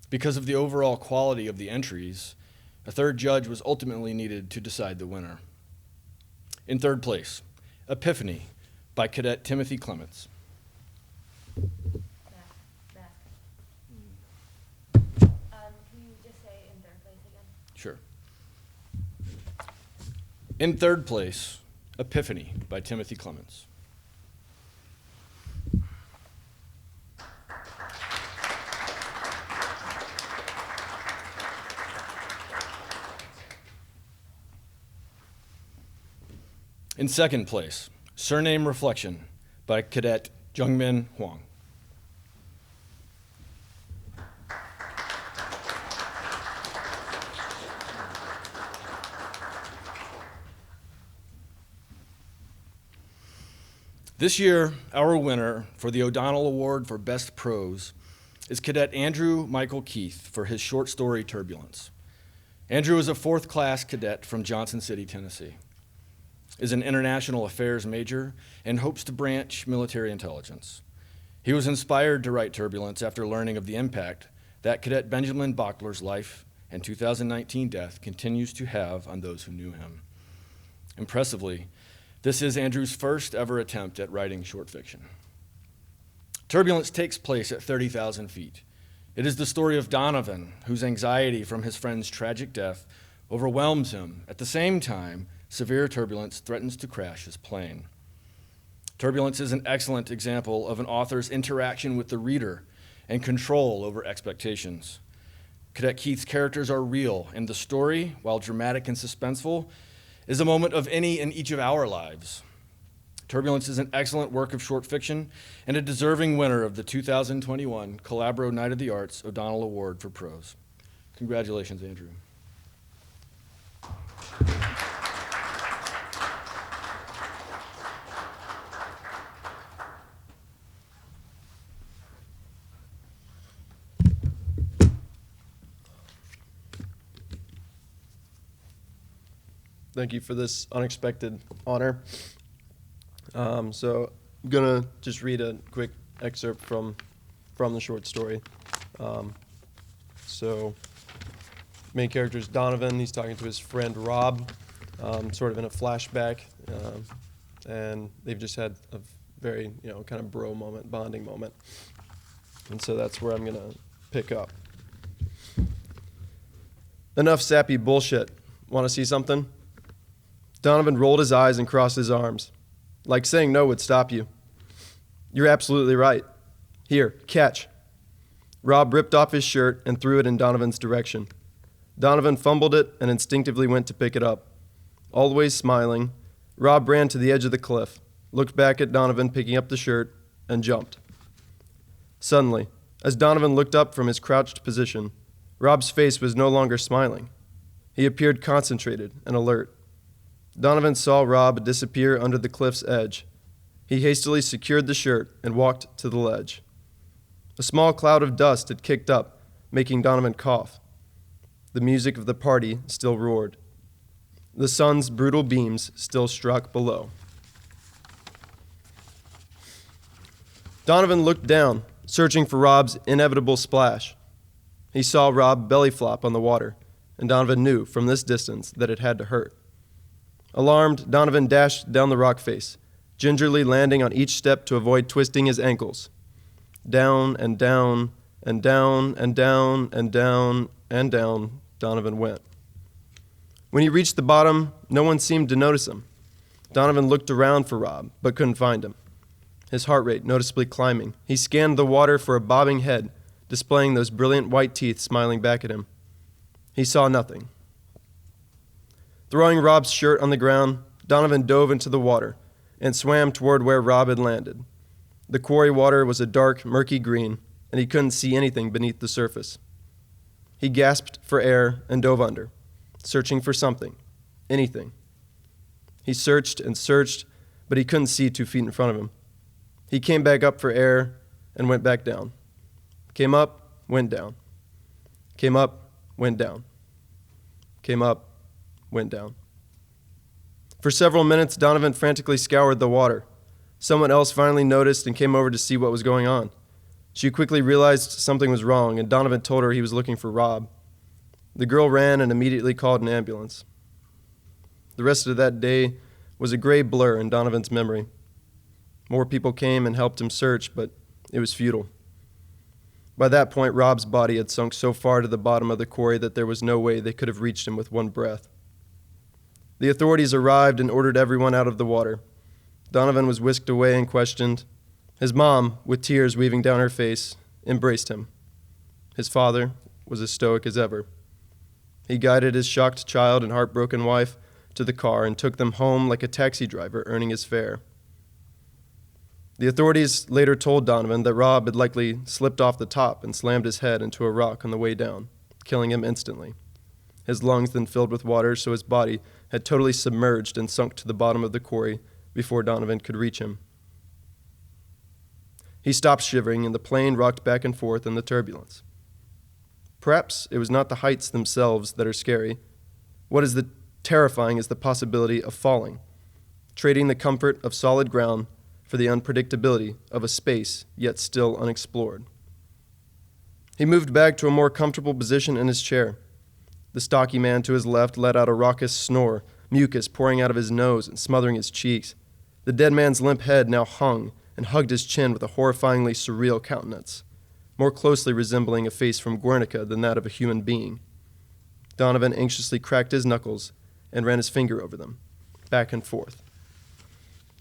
Because of the overall quality of the entries, a 3rd judge was ultimately needed to decide the winner. In 3rd place, Epiphany by Cadet Timothy Clements. Can you just say in 3rd place again? Sure. In 3rd place, Epiphany by Timothy Clements. In 2nd place, Surname Reflection by Cadet Jungmin Huang. This year, our winner for the O'Donnell Award for Best Prose is Cadet Andrew Michael Keith for his short story Turbulence. Andrew is a 4th class cadet from Johnson City, Tennessee, is an international affairs major, and hopes to branch military intelligence. He was inspired to write Turbulence after learning of the impact that Cadet Benjamin Bockler's life and 2019 death continues to have on those who knew him. Impressively, this is Andrew's first ever attempt at writing short fiction. Turbulence takes place at 30,000 feet. It is the story of Donovan, whose anxiety from his friend's tragic death overwhelms him. At the same time, severe turbulence threatens to crash his plane. Turbulence is an excellent example of an author's interaction with the reader and control over expectations. Cadet Keith's characters are real, and the story, while dramatic and suspenseful, is a moment of any and each of our lives. Turbulence is an excellent work of short fiction and a deserving winner of the 2021 Calabro Night of the Arts O'Donnell Award for Prose. Congratulations, Andrew. Thank you for this unexpected honor. So I'm gonna just read a quick excerpt from the short story. So main character is Donovan. He's talking to his friend Rob, sort of in a flashback, and they've just had a very kind of bro moment, bonding moment, and so that's where I'm gonna pick up. Enough sappy bullshit. Want to see something? Donovan rolled his eyes and crossed his arms, like saying no would stop you. You're absolutely right. Here, catch. Rob ripped off his shirt and threw it in Donovan's direction. Donovan fumbled it and instinctively went to pick it up. Always smiling, Rob ran to the edge of the cliff, looked back at Donovan picking up the shirt, and jumped. Suddenly, as Donovan looked up from his crouched position, Rob's face was no longer smiling. He appeared concentrated and alert. Donovan saw Rob disappear under the cliff's edge. He hastily secured the shirt and walked to the ledge. A small cloud of dust had kicked up, making Donovan cough. The music of the party still roared. The sun's brutal beams still struck below. Donovan looked down, searching for Rob's inevitable splash. He saw Rob belly flop on the water, and Donovan knew from this distance that it had to hurt. Alarmed, Donovan dashed down the rock face, gingerly landing on each step to avoid twisting his ankles. Down and down and down and down and down and down Donovan went. When he reached the bottom, no one seemed to notice him. Donovan looked around for Rob, but couldn't find him. His heart rate noticeably climbing, he scanned the water for a bobbing head, displaying those brilliant white teeth smiling back at him. He saw nothing. Throwing Rob's shirt on the ground, Donovan dove into the water and swam toward where Rob had landed. The quarry water was a dark, murky green, and he couldn't see anything beneath the surface. He gasped for air and dove under, searching for something, anything. He searched and searched, but he couldn't see 2 feet in front of him. He came back up for air and went back down. Came up, went down. Came up, went down. Came up, went down. For several minutes, Donovan frantically scoured the water. Someone else finally noticed and came over to see what was going on. She quickly realized something was wrong, and Donovan told her he was looking for Rob. The girl ran and immediately called an ambulance. The rest of that day was a gray blur in Donovan's memory. More people came and helped him search, but it was futile. By that point, Rob's body had sunk so far to the bottom of the quarry that there was no way they could have reached him with one breath. The authorities arrived and ordered everyone out of the water. Donovan was whisked away and questioned. His mom, with tears weaving down her face, embraced him. His father was as stoic as ever. He guided his shocked child and heartbroken wife to the car and took them home like a taxi driver earning his fare. The authorities later told Donovan that Rob had likely slipped off the top and slammed his head into a rock on the way down, killing him instantly. His lungs then filled with water, so his body had totally submerged and sunk to the bottom of the quarry before Donovan could reach him. He stopped shivering, and the plane rocked back and forth in the turbulence. Perhaps it was not the heights themselves that are scary. What is terrifying is the possibility of falling, trading the comfort of solid ground for the unpredictability of a space yet still unexplored. He moved back to a more comfortable position in his chair. The stocky man to his left let out a raucous snore, mucus pouring out of his nose and smothering his cheeks. The dead man's limp head now hung and hugged his chin with a horrifyingly surreal countenance, more closely resembling a face from Guernica than that of a human being. Donovan anxiously cracked his knuckles and ran his finger over them, back and forth.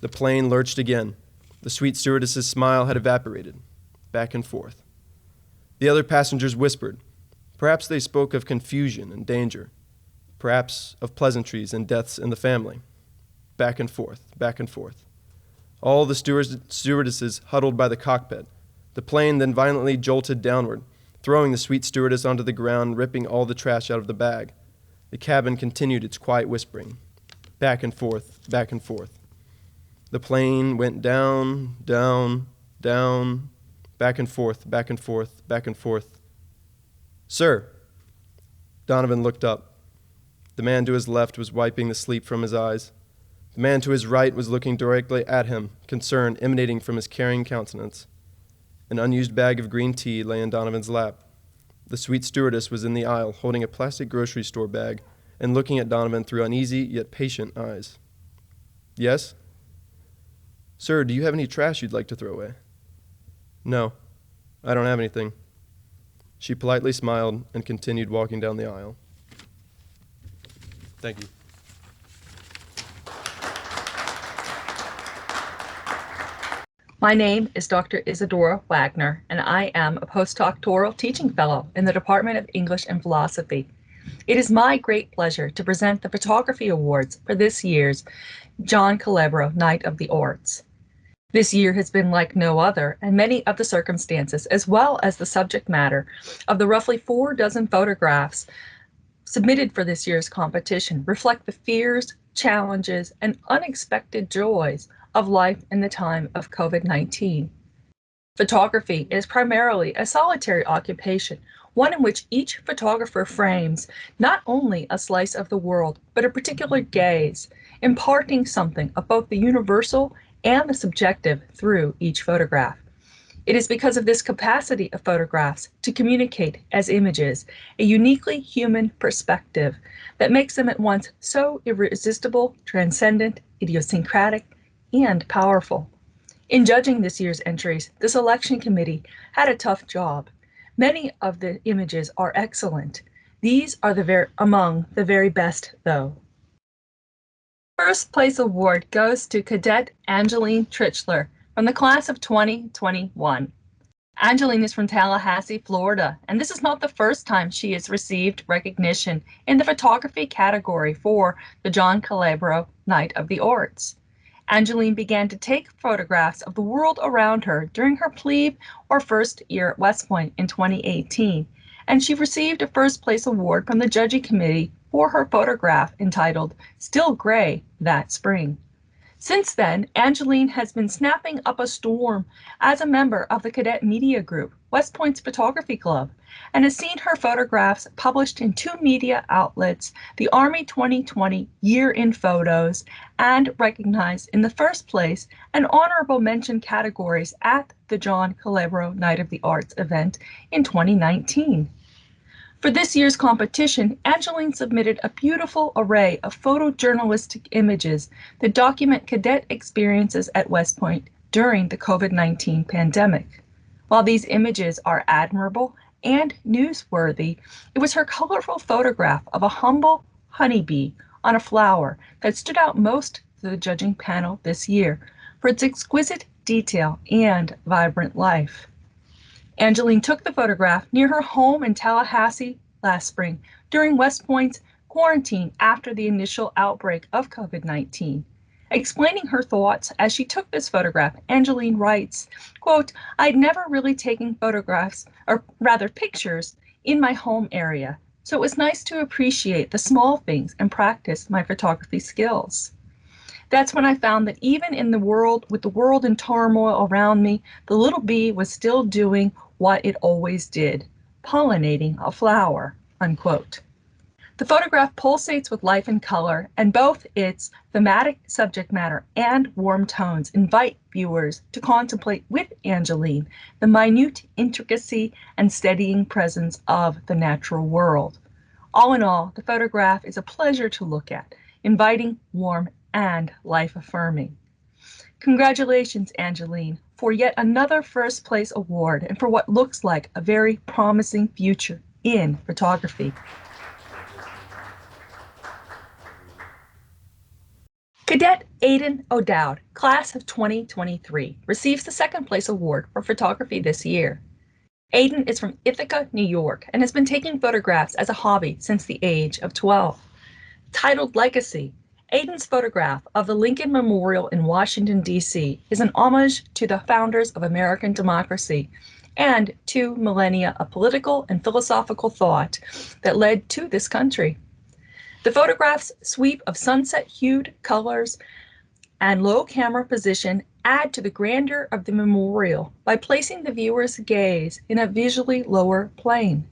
The plane lurched again. The sweet stewardess's smile had evaporated, back and forth. The other passengers whispered. Perhaps they spoke of confusion and danger, perhaps of pleasantries and deaths in the family. Back and forth, back and forth. All the stewardesses huddled by the cockpit. The plane then violently jolted downward, throwing the sweet stewardess onto the ground, ripping all the trash out of the bag. The cabin continued its quiet whispering, back and forth, back and forth. The plane went down, down, down, back and forth, back and forth, back and forth. Sir! Donovan looked up. The man to his left was wiping the sleep from his eyes. The man to his right was looking directly at him, concern emanating from his caring countenance. An unused bag of green tea lay in Donovan's lap. The sweet stewardess was in the aisle, holding a plastic grocery store bag and looking at Donovan through uneasy yet patient eyes. Yes? Sir, do you have any trash you'd like to throw away? No, I don't have anything. She politely smiled and continued walking down the aisle. Thank you. My name is Dr. Isadora Wagner, and I am a postdoctoral teaching fellow in the Department of English and Philosophy. It is my great pleasure to present the Photography Awards for this year's John Calabro Night of the Arts. This year has been like no other, and many of the circumstances, as well as the subject matter of the roughly 4 dozen photographs submitted for this year's competition, reflect the fears, challenges, and unexpected joys of life in the time of COVID-19. Photography is primarily a solitary occupation, one in which each photographer frames not only a slice of the world, but a particular gaze, imparting something of both the universal and the subjective through each photograph. It is because of this capacity of photographs to communicate as images a uniquely human perspective that makes them at once so irresistible, transcendent, idiosyncratic, and powerful. In judging this year's entries, the selection committee had a tough job. Many of the images are excellent. These are among the very best, though. First place award goes to Cadet Angeline Trichler from the class of 2021. Angeline is from Tallahassee, Florida, and this is not the first time she has received recognition in the photography category for the John Calabro Night of the Arts. Angeline began to take photographs of the world around her during her plebe or first year at West Point in 2018, and she received a first place award from the judging committee for her photograph entitled Still Gray That Spring. Since then, Angeline has been snapping up a storm as a member of the cadet media group, West Point's Photography Club, and has seen her photographs published in 2 media outlets, the Army 2020 Year in Photos, and recognized in the first place and honorable mention categories at the John Calabro Night of the Arts event in 2019. For this year's competition, Angeline submitted a beautiful array of photojournalistic images that document cadet experiences at West Point during the COVID-19 pandemic. While these images are admirable and newsworthy, it was her colorful photograph of a humble honeybee on a flower that stood out most to the judging panel this year for its exquisite detail and vibrant life. Angeline took the photograph near her home in Tallahassee last spring during West Point's quarantine after the initial outbreak of COVID-19. Explaining her thoughts as she took this photograph, Angeline writes, quote, "I'd never really taken photographs, or rather pictures, in my home area, so it was nice to appreciate the small things and practice my photography skills. That's when I found that even in the world, with the world in turmoil around me, the little bee was still doing what it always did, pollinating a flower," unquote. The photograph pulsates with life and color, and both its thematic subject matter and warm tones invite viewers to contemplate with Angeline the minute intricacy and steadying presence of the natural world. All in all, the photograph is a pleasure to look at, inviting, warm, and life-affirming. Congratulations, Angeline, for yet another first place award and for what looks like a very promising future in photography. Cadet Aidan O'Dowd, class of 2023, receives the second place award for photography this year. Aidan is from Ithaca, New York, and has been taking photographs as a hobby since the age of 12. Titled Legacy, Aidan's photograph of the Lincoln Memorial in Washington, D.C. is an homage to the founders of American democracy and 2 millennia of political and philosophical thought that led to this country. The photograph's sweep of sunset-hued colors and low camera position add to the grandeur of the memorial by placing the viewer's gaze in a visually lower plane.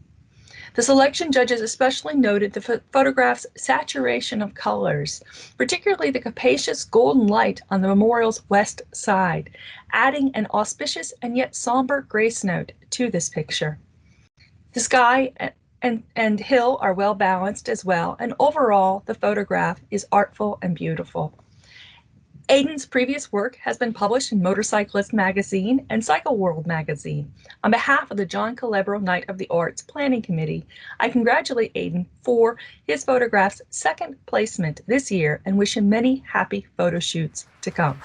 The selection judges especially noted the photograph's saturation of colors, particularly the capacious golden light on the memorial's west side, adding an auspicious and yet somber grace note to this picture. The sky and hill are well balanced as well, and overall the photograph is artful and beautiful. Aidan's previous work has been published in Motorcyclist Magazine and Cycle World Magazine. On behalf of the John Calabro Night of the Arts Planning Committee, I congratulate Aidan for his photograph's second placement this year and wish him many happy photo shoots to come.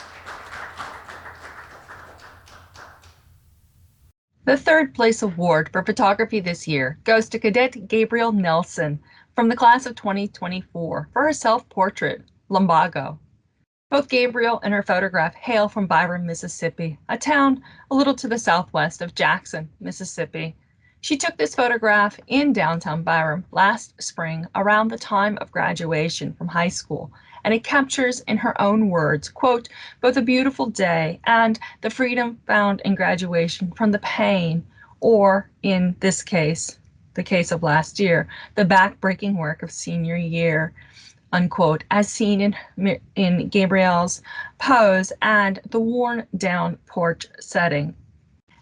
The third place award for photography this year goes to Cadet Gabriel Nelson from the class of 2024 for her self-portrait, Lumbago. Both Gabriel and her photograph hail from Byram, Mississippi, a town a little to the southwest of Jackson, Mississippi. She took this photograph in downtown Byram last spring around the time of graduation from high school, and it captures, in her own words, quote, both a beautiful day and the freedom found in graduation from the pain, or in this case, the case of last year, the back-breaking work of senior year, unquote, as seen in Gabriel's pose and the worn-down porch setting.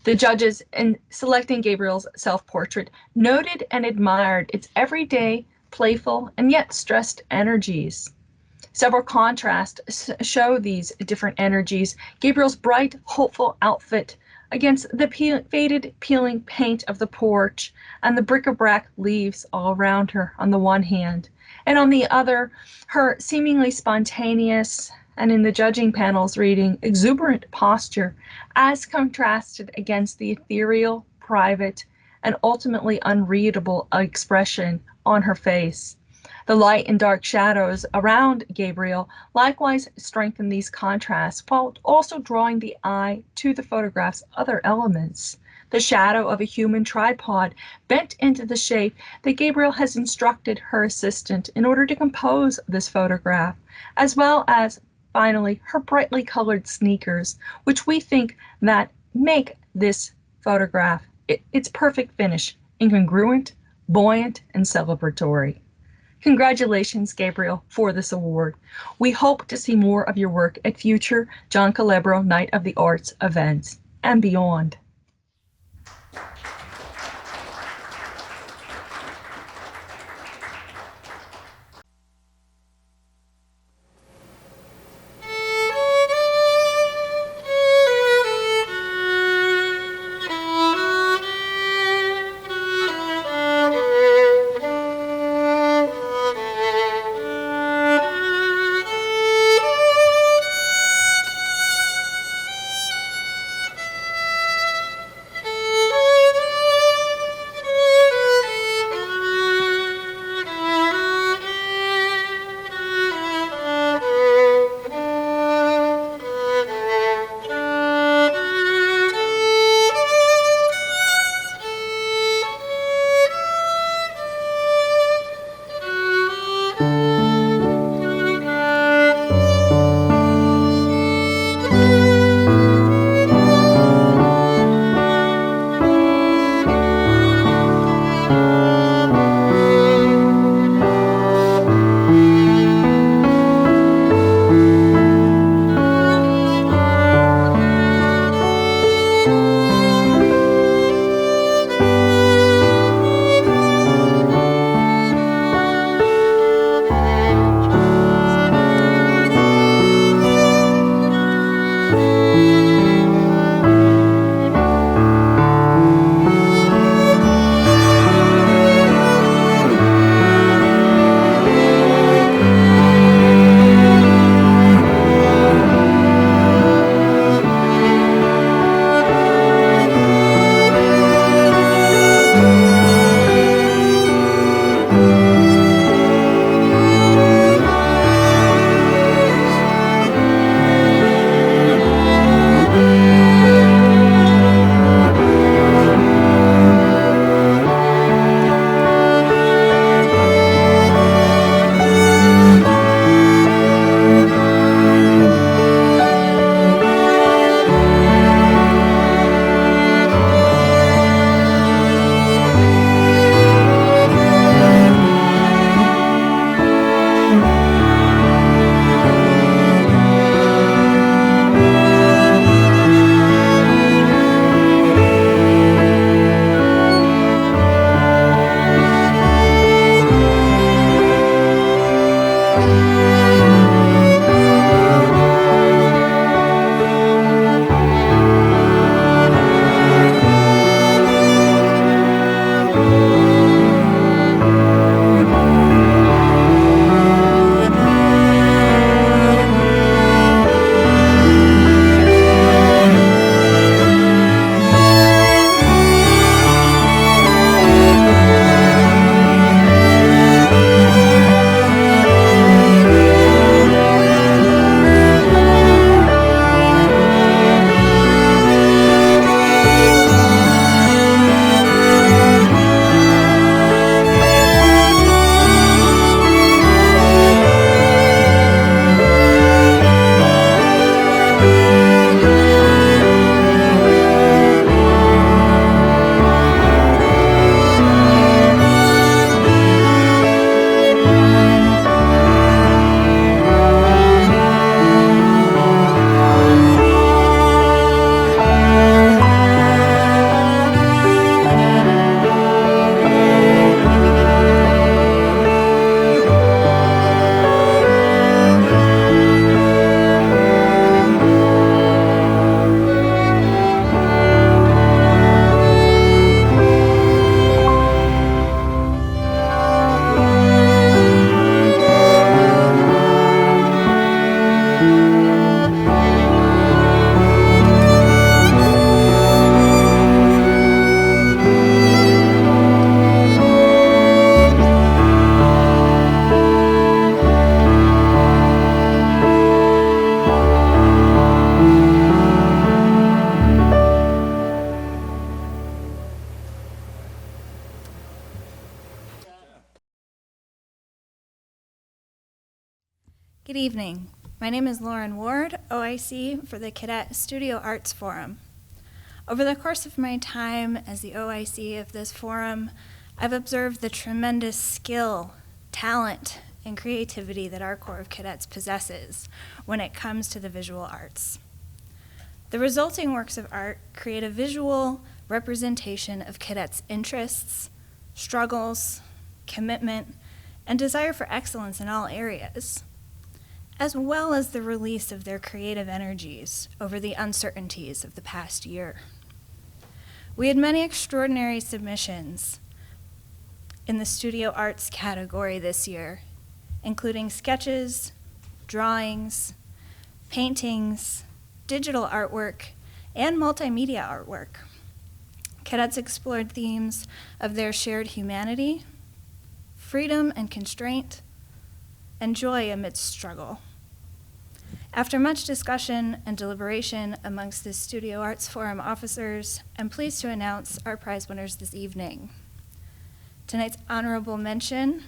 The judges, in selecting Gabriel's self-portrait, noted and admired its everyday, playful, and yet stressed energies. Several contrasts show these different energies. Gabriel's bright, hopeful outfit against the faded, peeling paint of the porch and the bric-a-brac leaves all around her on the one hand, and on the other, her seemingly spontaneous, and in the judging panel's reading, exuberant posture as contrasted against the ethereal, private, and ultimately unreadable expression on her face. The light and dark shadows around Gabriel likewise strengthen these contrasts while also drawing the eye to the photograph's other elements. The shadow of a human tripod bent into the shape that Gabriel has instructed her assistant in order to compose this photograph, as well as finally, her brightly colored sneakers, which we think that make this photograph its perfect finish, incongruent, buoyant, and celebratory. Congratulations, Gabriel, for this award. We hope to see more of your work at future John Calabro Night of the Arts events and beyond. Good evening. My name is Lauren Ward, OIC for the Cadet Studio Arts Forum. Over the course of my time as the OIC of this forum, I've observed the tremendous skill, talent, and creativity that our Corps of Cadets possesses when it comes to the visual arts. The resulting works of art create a visual representation of cadets' interests, struggles, commitment, and desire for excellence in all areas, as well as the release of their creative energies over the uncertainties of the past year. We had many extraordinary submissions in the studio arts category this year, including sketches, drawings, paintings, digital artwork, and multimedia artwork. Cadets explored themes of their shared humanity, freedom and constraint, and joy amidst struggle. After much discussion and deliberation amongst the Studio Arts Forum officers, I'm pleased to announce our prize winners this evening. Tonight's honorable mention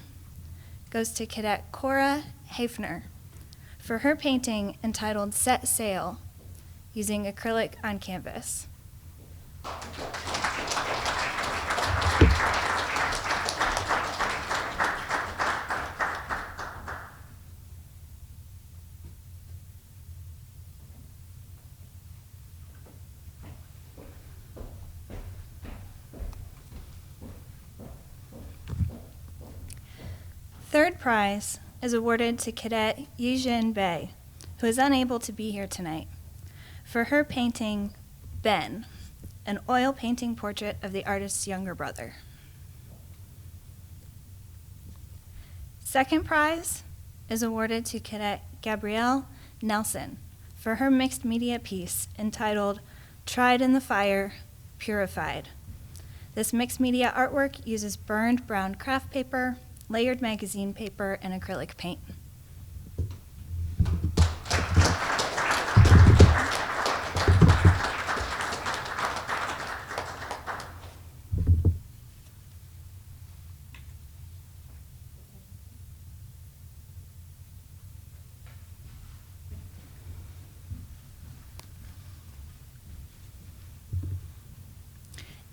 goes to Cadet Cora Hafner for her painting entitled Set Sail, using acrylic on canvas. Third prize is awarded to Cadet Yijin Bei, who is unable to be here tonight, for her painting, Ben, an oil painting portrait of the artist's younger brother. Second prize is awarded to Cadet Gabrielle Nelson for her mixed media piece entitled Tried in the Fire, Purified. This mixed media artwork uses burned brown craft paper, layered magazine paper, and acrylic paint.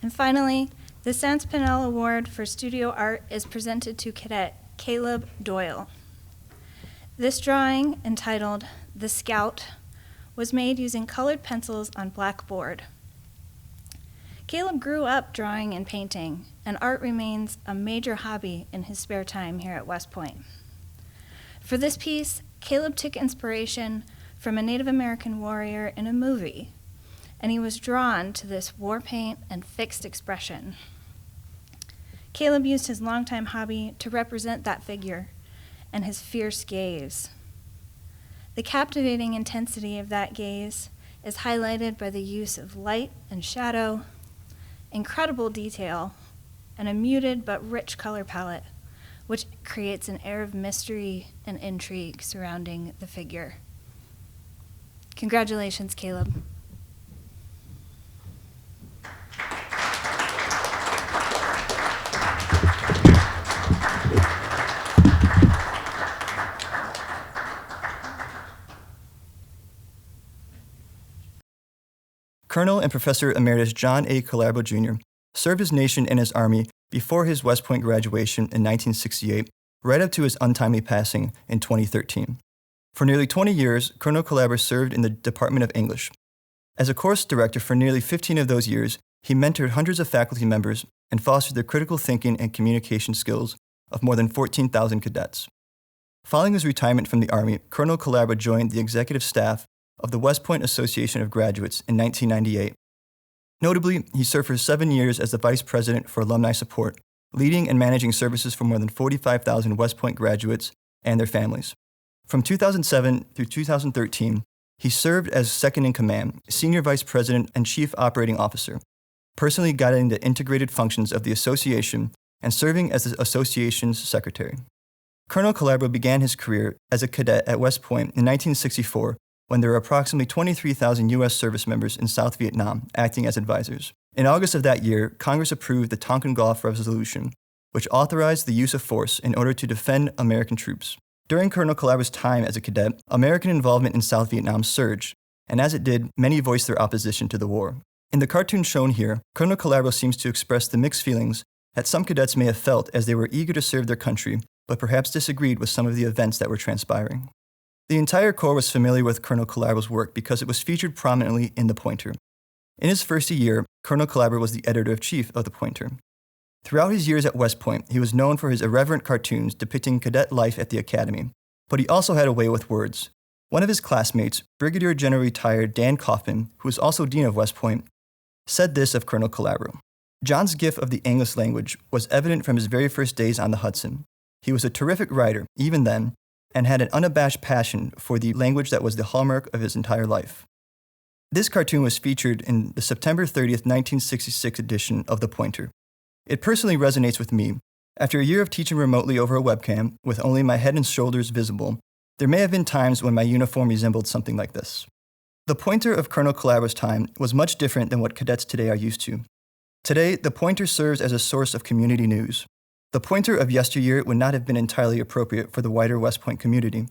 And finally, the Sans Pinnell Award for Studio Art is presented to Cadet Caleb Doyle. This drawing, entitled The Scout, was made using colored pencils on black board. Caleb grew up drawing and painting, and art remains a major hobby in his spare time here at West Point. For this piece, Caleb took inspiration from a Native American warrior in a movie, and he was drawn to this war paint and fixed expression. Caleb used his longtime hobby to represent that figure and his fierce gaze. The captivating intensity of that gaze is highlighted by the use of light and shadow, incredible detail, and a muted but rich color palette, which creates an air of mystery and intrigue surrounding the figure. Congratulations, Caleb. Colonel and Professor Emeritus John A. Calabro, Jr. served his nation and his Army before his West Point graduation in 1968, right up to his untimely passing in 2013. For nearly 20 years, Colonel Calabro served in the Department of English. As a course director for nearly 15 of those years, he mentored hundreds of faculty members and fostered the critical thinking and communication skills of more than 14,000 cadets. Following his retirement from the Army, Colonel Calabro joined the executive staff of the West Point Association of Graduates in 1998. Notably, he served for 7 years as the Vice President for Alumni Support, leading and managing services for more than 45,000 West Point graduates and their families. From 2007 through 2013, he served as Second in Command, Senior Vice President and Chief Operating Officer, personally guiding the integrated functions of the association and serving as the association's secretary. Colonel Calabro began his career as a cadet at West Point in 1964 when there were approximately 23,000 U.S. service members in South Vietnam acting as advisors. In August of that year, Congress approved the Tonkin Gulf Resolution, which authorized the use of force in order to defend American troops. During Colonel Calabro's time as a cadet, American involvement in South Vietnam surged, and as it did, many voiced their opposition to the war. In the cartoon shown here, Colonel Calabro seems to express the mixed feelings that some cadets may have felt as they were eager to serve their country, but perhaps disagreed with some of the events that were transpiring. The entire Corps was familiar with Colonel Calabro's work because it was featured prominently in the Pointer. In his first year, Colonel Calabro was the editor-in-chief of the Pointer. Throughout his years at West Point, he was known for his irreverent cartoons depicting cadet life at the academy, but he also had a way with words. One of his classmates, Brigadier General retired Dan Kaufman, who was also dean of West Point, said this of Colonel Calabro. John's gift of the English language was evident from his very first days on the Hudson. He was a terrific writer, even then, and had an unabashed passion for the language that was the hallmark of his entire life. This cartoon was featured in the September 30th, 1966 edition of The Pointer. It personally resonates with me. After a year of teaching remotely over a webcam, with only my head and shoulders visible, there may have been times when my uniform resembled something like this. The Pointer of Colonel Calabro's time was much different than what cadets today are used to. Today, the Pointer serves as a source of community news. The Pointer of yesteryear would not have been entirely appropriate for the wider West Point community.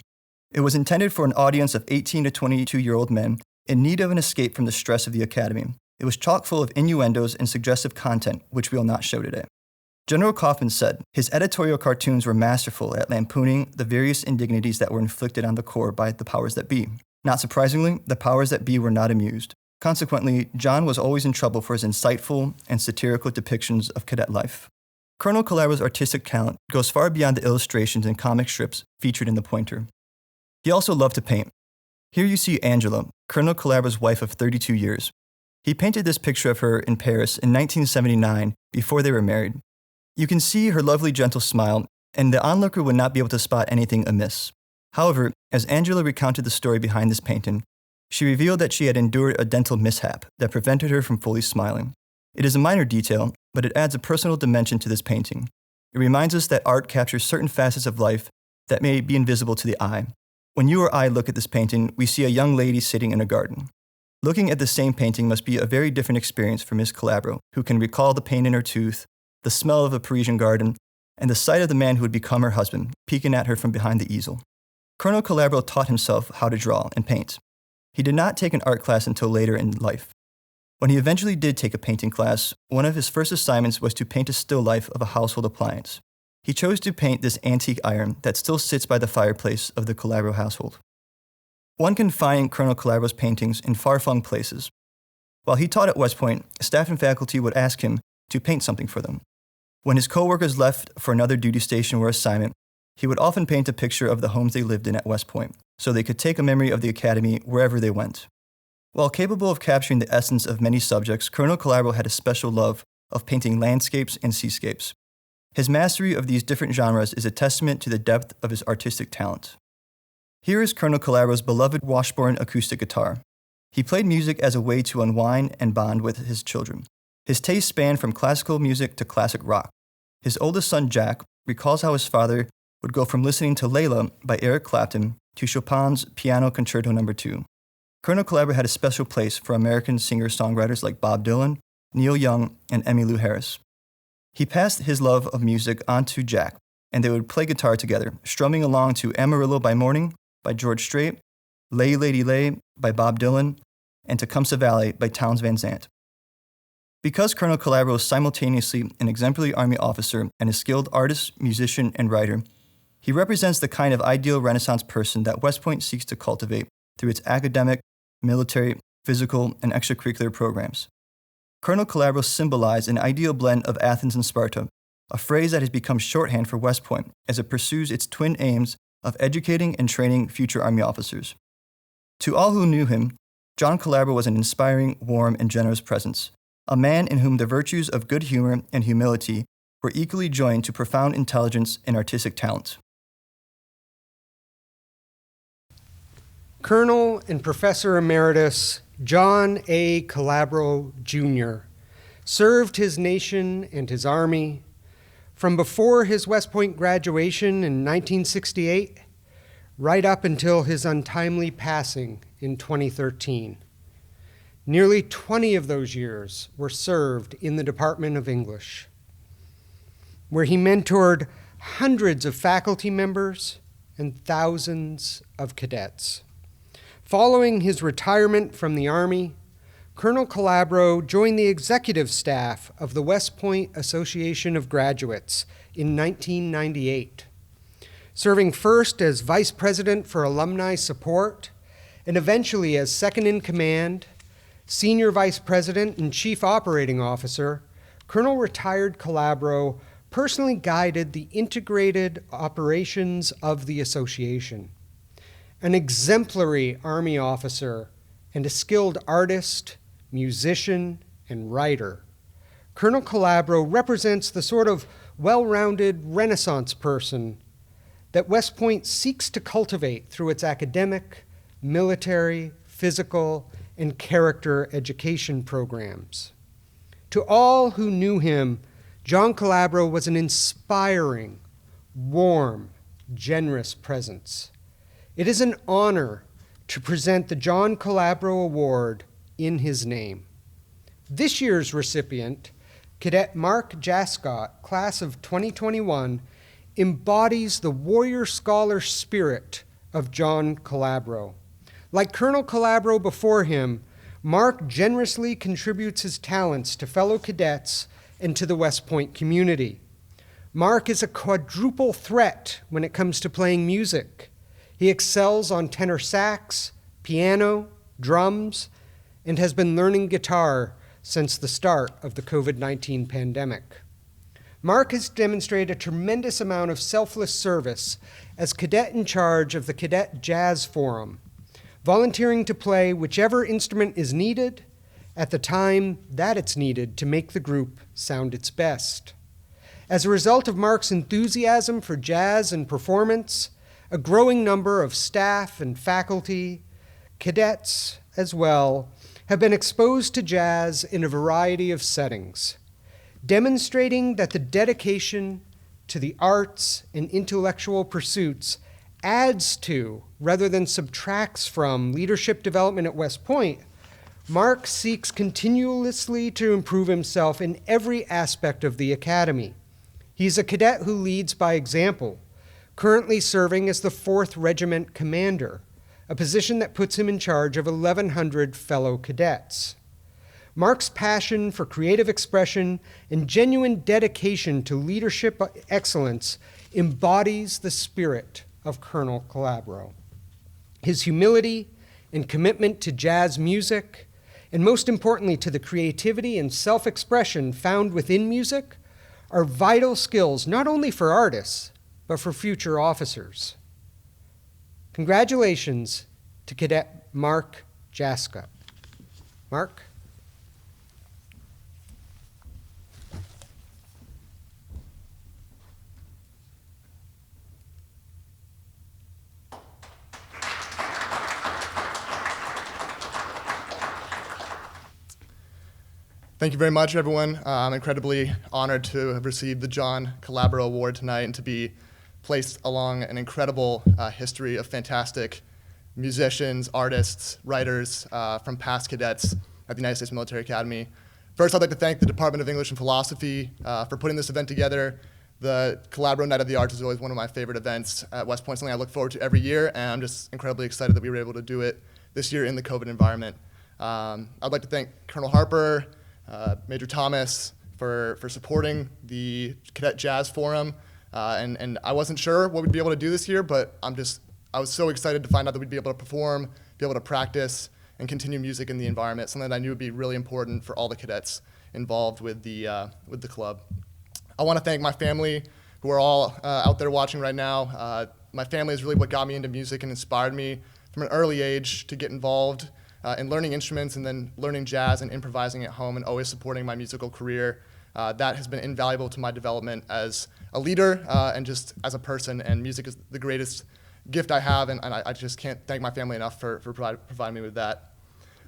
It was intended for an audience of 18 to 22-year-old men in need of an escape from the stress of the academy. It was chock full of innuendos and suggestive content, which we will not show today. General Kaufman said his editorial cartoons were masterful at lampooning the various indignities that were inflicted on the Corps by the powers that be. Not surprisingly, the powers that be were not amused. Consequently, John was always in trouble for his insightful and satirical depictions of cadet life. Colonel Calabro's artistic talent goes far beyond the illustrations and comic strips featured in the Pointer. He also loved to paint. Here you see Angela, Colonel Calabro's wife of 32 years. He painted this picture of her in Paris in 1979 before they were married. You can see her lovely gentle smile, and the onlooker would not be able to spot anything amiss. However, as Angela recounted the story behind this painting, she revealed that she had endured a dental mishap that prevented her from fully smiling. It is a minor detail, but it adds a personal dimension to this painting. It reminds us that art captures certain facets of life that may be invisible to the eye. When you or I look at this painting, we see a young lady sitting in a garden. Looking at the same painting must be a very different experience for Miss Calabro, who can recall the pain in her tooth, the smell of a Parisian garden, and the sight of the man who would become her husband, peeking at her from behind the easel. Colonel Calabro taught himself how to draw and paint. He did not take an art class until later in life. When he eventually did take a painting class, one of his first assignments was to paint a still life of a household appliance. He chose to paint this antique iron that still sits by the fireplace of the Calabro household. One can find Colonel Calabro's paintings in far-flung places. While he taught at West Point, staff and faculty would ask him to paint something for them. When his co-workers left for another duty station or assignment, he would often paint a picture of the homes they lived in at West Point, so they could take a memory of the academy wherever they went. While capable of capturing the essence of many subjects, Colonel Calabro had a special love of painting landscapes and seascapes. His mastery of these different genres is a testament to the depth of his artistic talent. Here is Colonel Calabro's beloved Washburn acoustic guitar. He played music as a way to unwind and bond with his children. His tastes spanned from classical music to classic rock. His oldest son, Jack, recalls how his father would go from listening to Layla by Eric Clapton to Chopin's Piano Concerto No. 2. Colonel Calabro had a special place for American singer-songwriters like Bob Dylan, Neil Young, and Emmylou Harris. He passed his love of music on to Jack, and they would play guitar together, strumming along to Amarillo by Morning by George Strait, Lay Lady Lay by Bob Dylan, and Tecumseh Valley by Townes Van Zandt. Because Colonel Calabro is simultaneously an exemplary Army officer and a skilled artist, musician, and writer, he represents the kind of ideal Renaissance person that West Point seeks to cultivate through its academic, military, physical, and extracurricular programs. Colonel Calabro symbolized an ideal blend of Athens and Sparta, a phrase that has become shorthand for West Point as it pursues its twin aims of educating and training future Army officers. To all who knew him, John Calabro was an inspiring, warm, and generous presence, a man in whom the virtues of good humor and humility were equally joined to profound intelligence and artistic talent. Colonel and Professor Emeritus John A. Calabro, Jr. served his nation and his Army from before his West Point graduation in 1968 right up until his untimely passing in 2013. Nearly 20 of those years were served in the Department of English, where he mentored hundreds of faculty members and thousands of cadets. Following his retirement from the Army, Colonel Calabro joined the executive staff of the West Point Association of Graduates in 1998, serving first as Vice President for Alumni Support and eventually as Second in Command, Senior Vice President and Chief Operating Officer. Colonel retired Calabro personally guided the integrated operations of the association. An exemplary Army officer and a skilled artist, musician, and writer, Colonel Calabro represents the sort of well-rounded Renaissance person that West Point seeks to cultivate through its academic, military, physical, and character education programs. To all who knew him, John Calabro was an inspiring, warm, generous presence. It is an honor to present the John Calabro Award in his name. This year's recipient, Cadet Mark Jascott, class of 2021, embodies the warrior scholar spirit of John Calabro. Like Colonel Calabro before him, Mark generously contributes his talents to fellow cadets and to the West Point community. Mark is a quadruple threat when it comes to playing music. He excels on tenor sax, piano, drums, and has been learning guitar since the start of the COVID-19 pandemic. Mark has demonstrated a tremendous amount of selfless service as cadet in charge of the Cadet Jazz Forum, volunteering to play whichever instrument is needed at the time that it's needed to make the group sound its best. As a result of Mark's enthusiasm for jazz and performance, a growing number of staff and faculty, cadets as well, have been exposed to jazz in a variety of settings, demonstrating that the dedication to the arts and intellectual pursuits adds to, rather than subtracts from, leadership development at West Point. Mark seeks continuously to improve himself in every aspect of the academy. He's a cadet who leads by example, currently serving as the 4th Regiment Commander, a position that puts him in charge of 1,100 fellow cadets. Mark's passion for creative expression and genuine dedication to leadership excellence embodies the spirit of Colonel Calabro. His humility and commitment to jazz music, and most importantly to the creativity and self-expression found within music, are vital skills not only for artists, but for future officers. Congratulations to Cadet Mark Jascott. Mark? Thank you very much, everyone. I'm incredibly honored to have received the John Calabro Award tonight and to be placed along an incredible history of fantastic musicians, artists, writers from past cadets at the United States Military Academy. First, I'd like to thank the Department of English and Philosophy for putting this event together. The Calabro Night of the Arts is always one of my favorite events at West Point, something I look forward to every year, and I'm just incredibly excited that we were able to do it this year in the COVID environment. I'd like to thank Colonel Harper, Major Thomas for supporting the Cadet Jazz Forum. And I wasn't sure what we'd be able to do this year, but I was so excited to find out that we'd be able to perform, be able to practice, and continue music in the environment, something that I knew would be really important for all the cadets involved with the club. I want to thank my family, who are all out there watching right now. My family is really what got me into music and inspired me from an early age to get involved in learning instruments and then learning jazz and improvising at home and always supporting my musical career. That has been invaluable to my development as a leader and just as a person, and music is the greatest gift I have, and I just can't thank my family enough for providing me with that.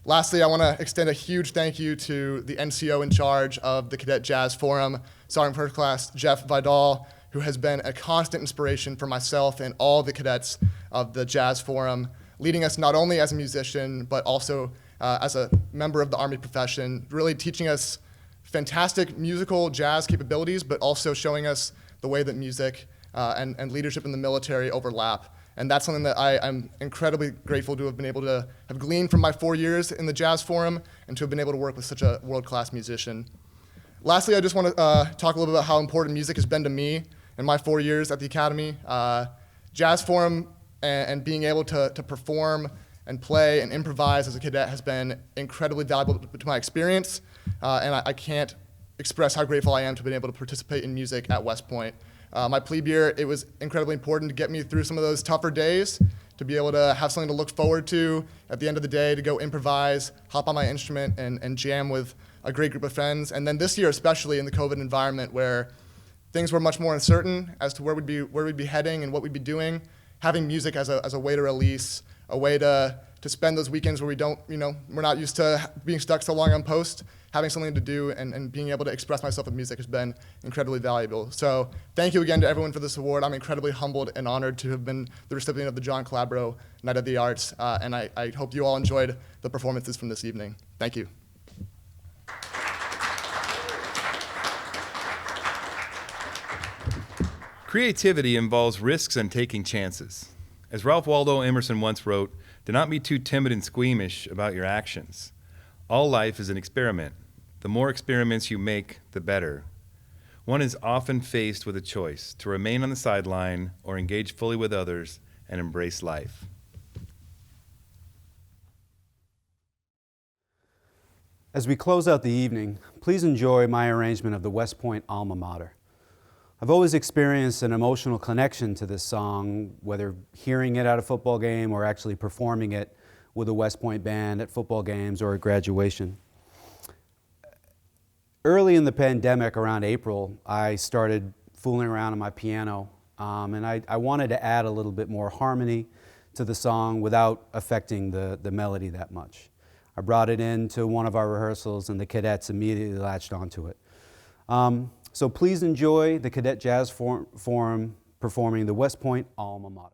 Lastly, I want to extend a huge thank you to the NCO in charge of the Cadet Jazz Forum, Sergeant First Class Jeff Vidal, who has been a constant inspiration for myself and all the cadets of the Jazz Forum, leading us not only as a musician, but also as a member of the Army profession, really teaching us fantastic musical jazz capabilities, but also showing us the way that music and leadership in the military overlap. And that's something that I'm incredibly grateful to have been able to have gleaned from my 4 years in the Jazz Forum and to have been able to work with such a world-class musician. Lastly, I just want to talk a little bit about how important music has been to me in my 4 years at the Academy. Jazz Forum and being able to perform and play and improvise as a cadet has been incredibly valuable to my experience, and I can't express how grateful I am to have been able to participate in music at West Point. My plebe year, it was incredibly important to get me through some of those tougher days, to be able to have something to look forward to at the end of the day, to go improvise, hop on my instrument, and jam with a great group of friends. And then this year, especially in the COVID environment where things were much more uncertain as to where we'd be heading and what we'd be doing, having music as a way to release, a way to spend those weekends where we're not used to being stuck so long on post, having something to do and being able to express myself with music has been incredibly valuable. So thank you again to everyone for this award. I'm incredibly humbled and honored to have been the recipient of the John Calabro Night of the Arts, and I hope you all enjoyed the performances from this evening. Thank you. Creativity involves risks and taking chances. As Ralph Waldo Emerson once wrote, "Do not be too timid and squeamish about your actions. All life is an experiment. The more experiments you make, the better." One is often faced with a choice to remain on the sideline or engage fully with others and embrace life. As we close out the evening, please enjoy my arrangement of the West Point alma mater. I've always experienced an emotional connection to this song, whether hearing it at a football game or actually performing it with a West Point band at football games or at graduation. Early in the pandemic, around April, I started fooling around on my piano, and I wanted to add a little bit more harmony to the song without affecting the melody that much. I brought it into one of our rehearsals, and the cadets immediately latched onto it. So please enjoy the Cadet Jazz Forum performing the West Point alma mater.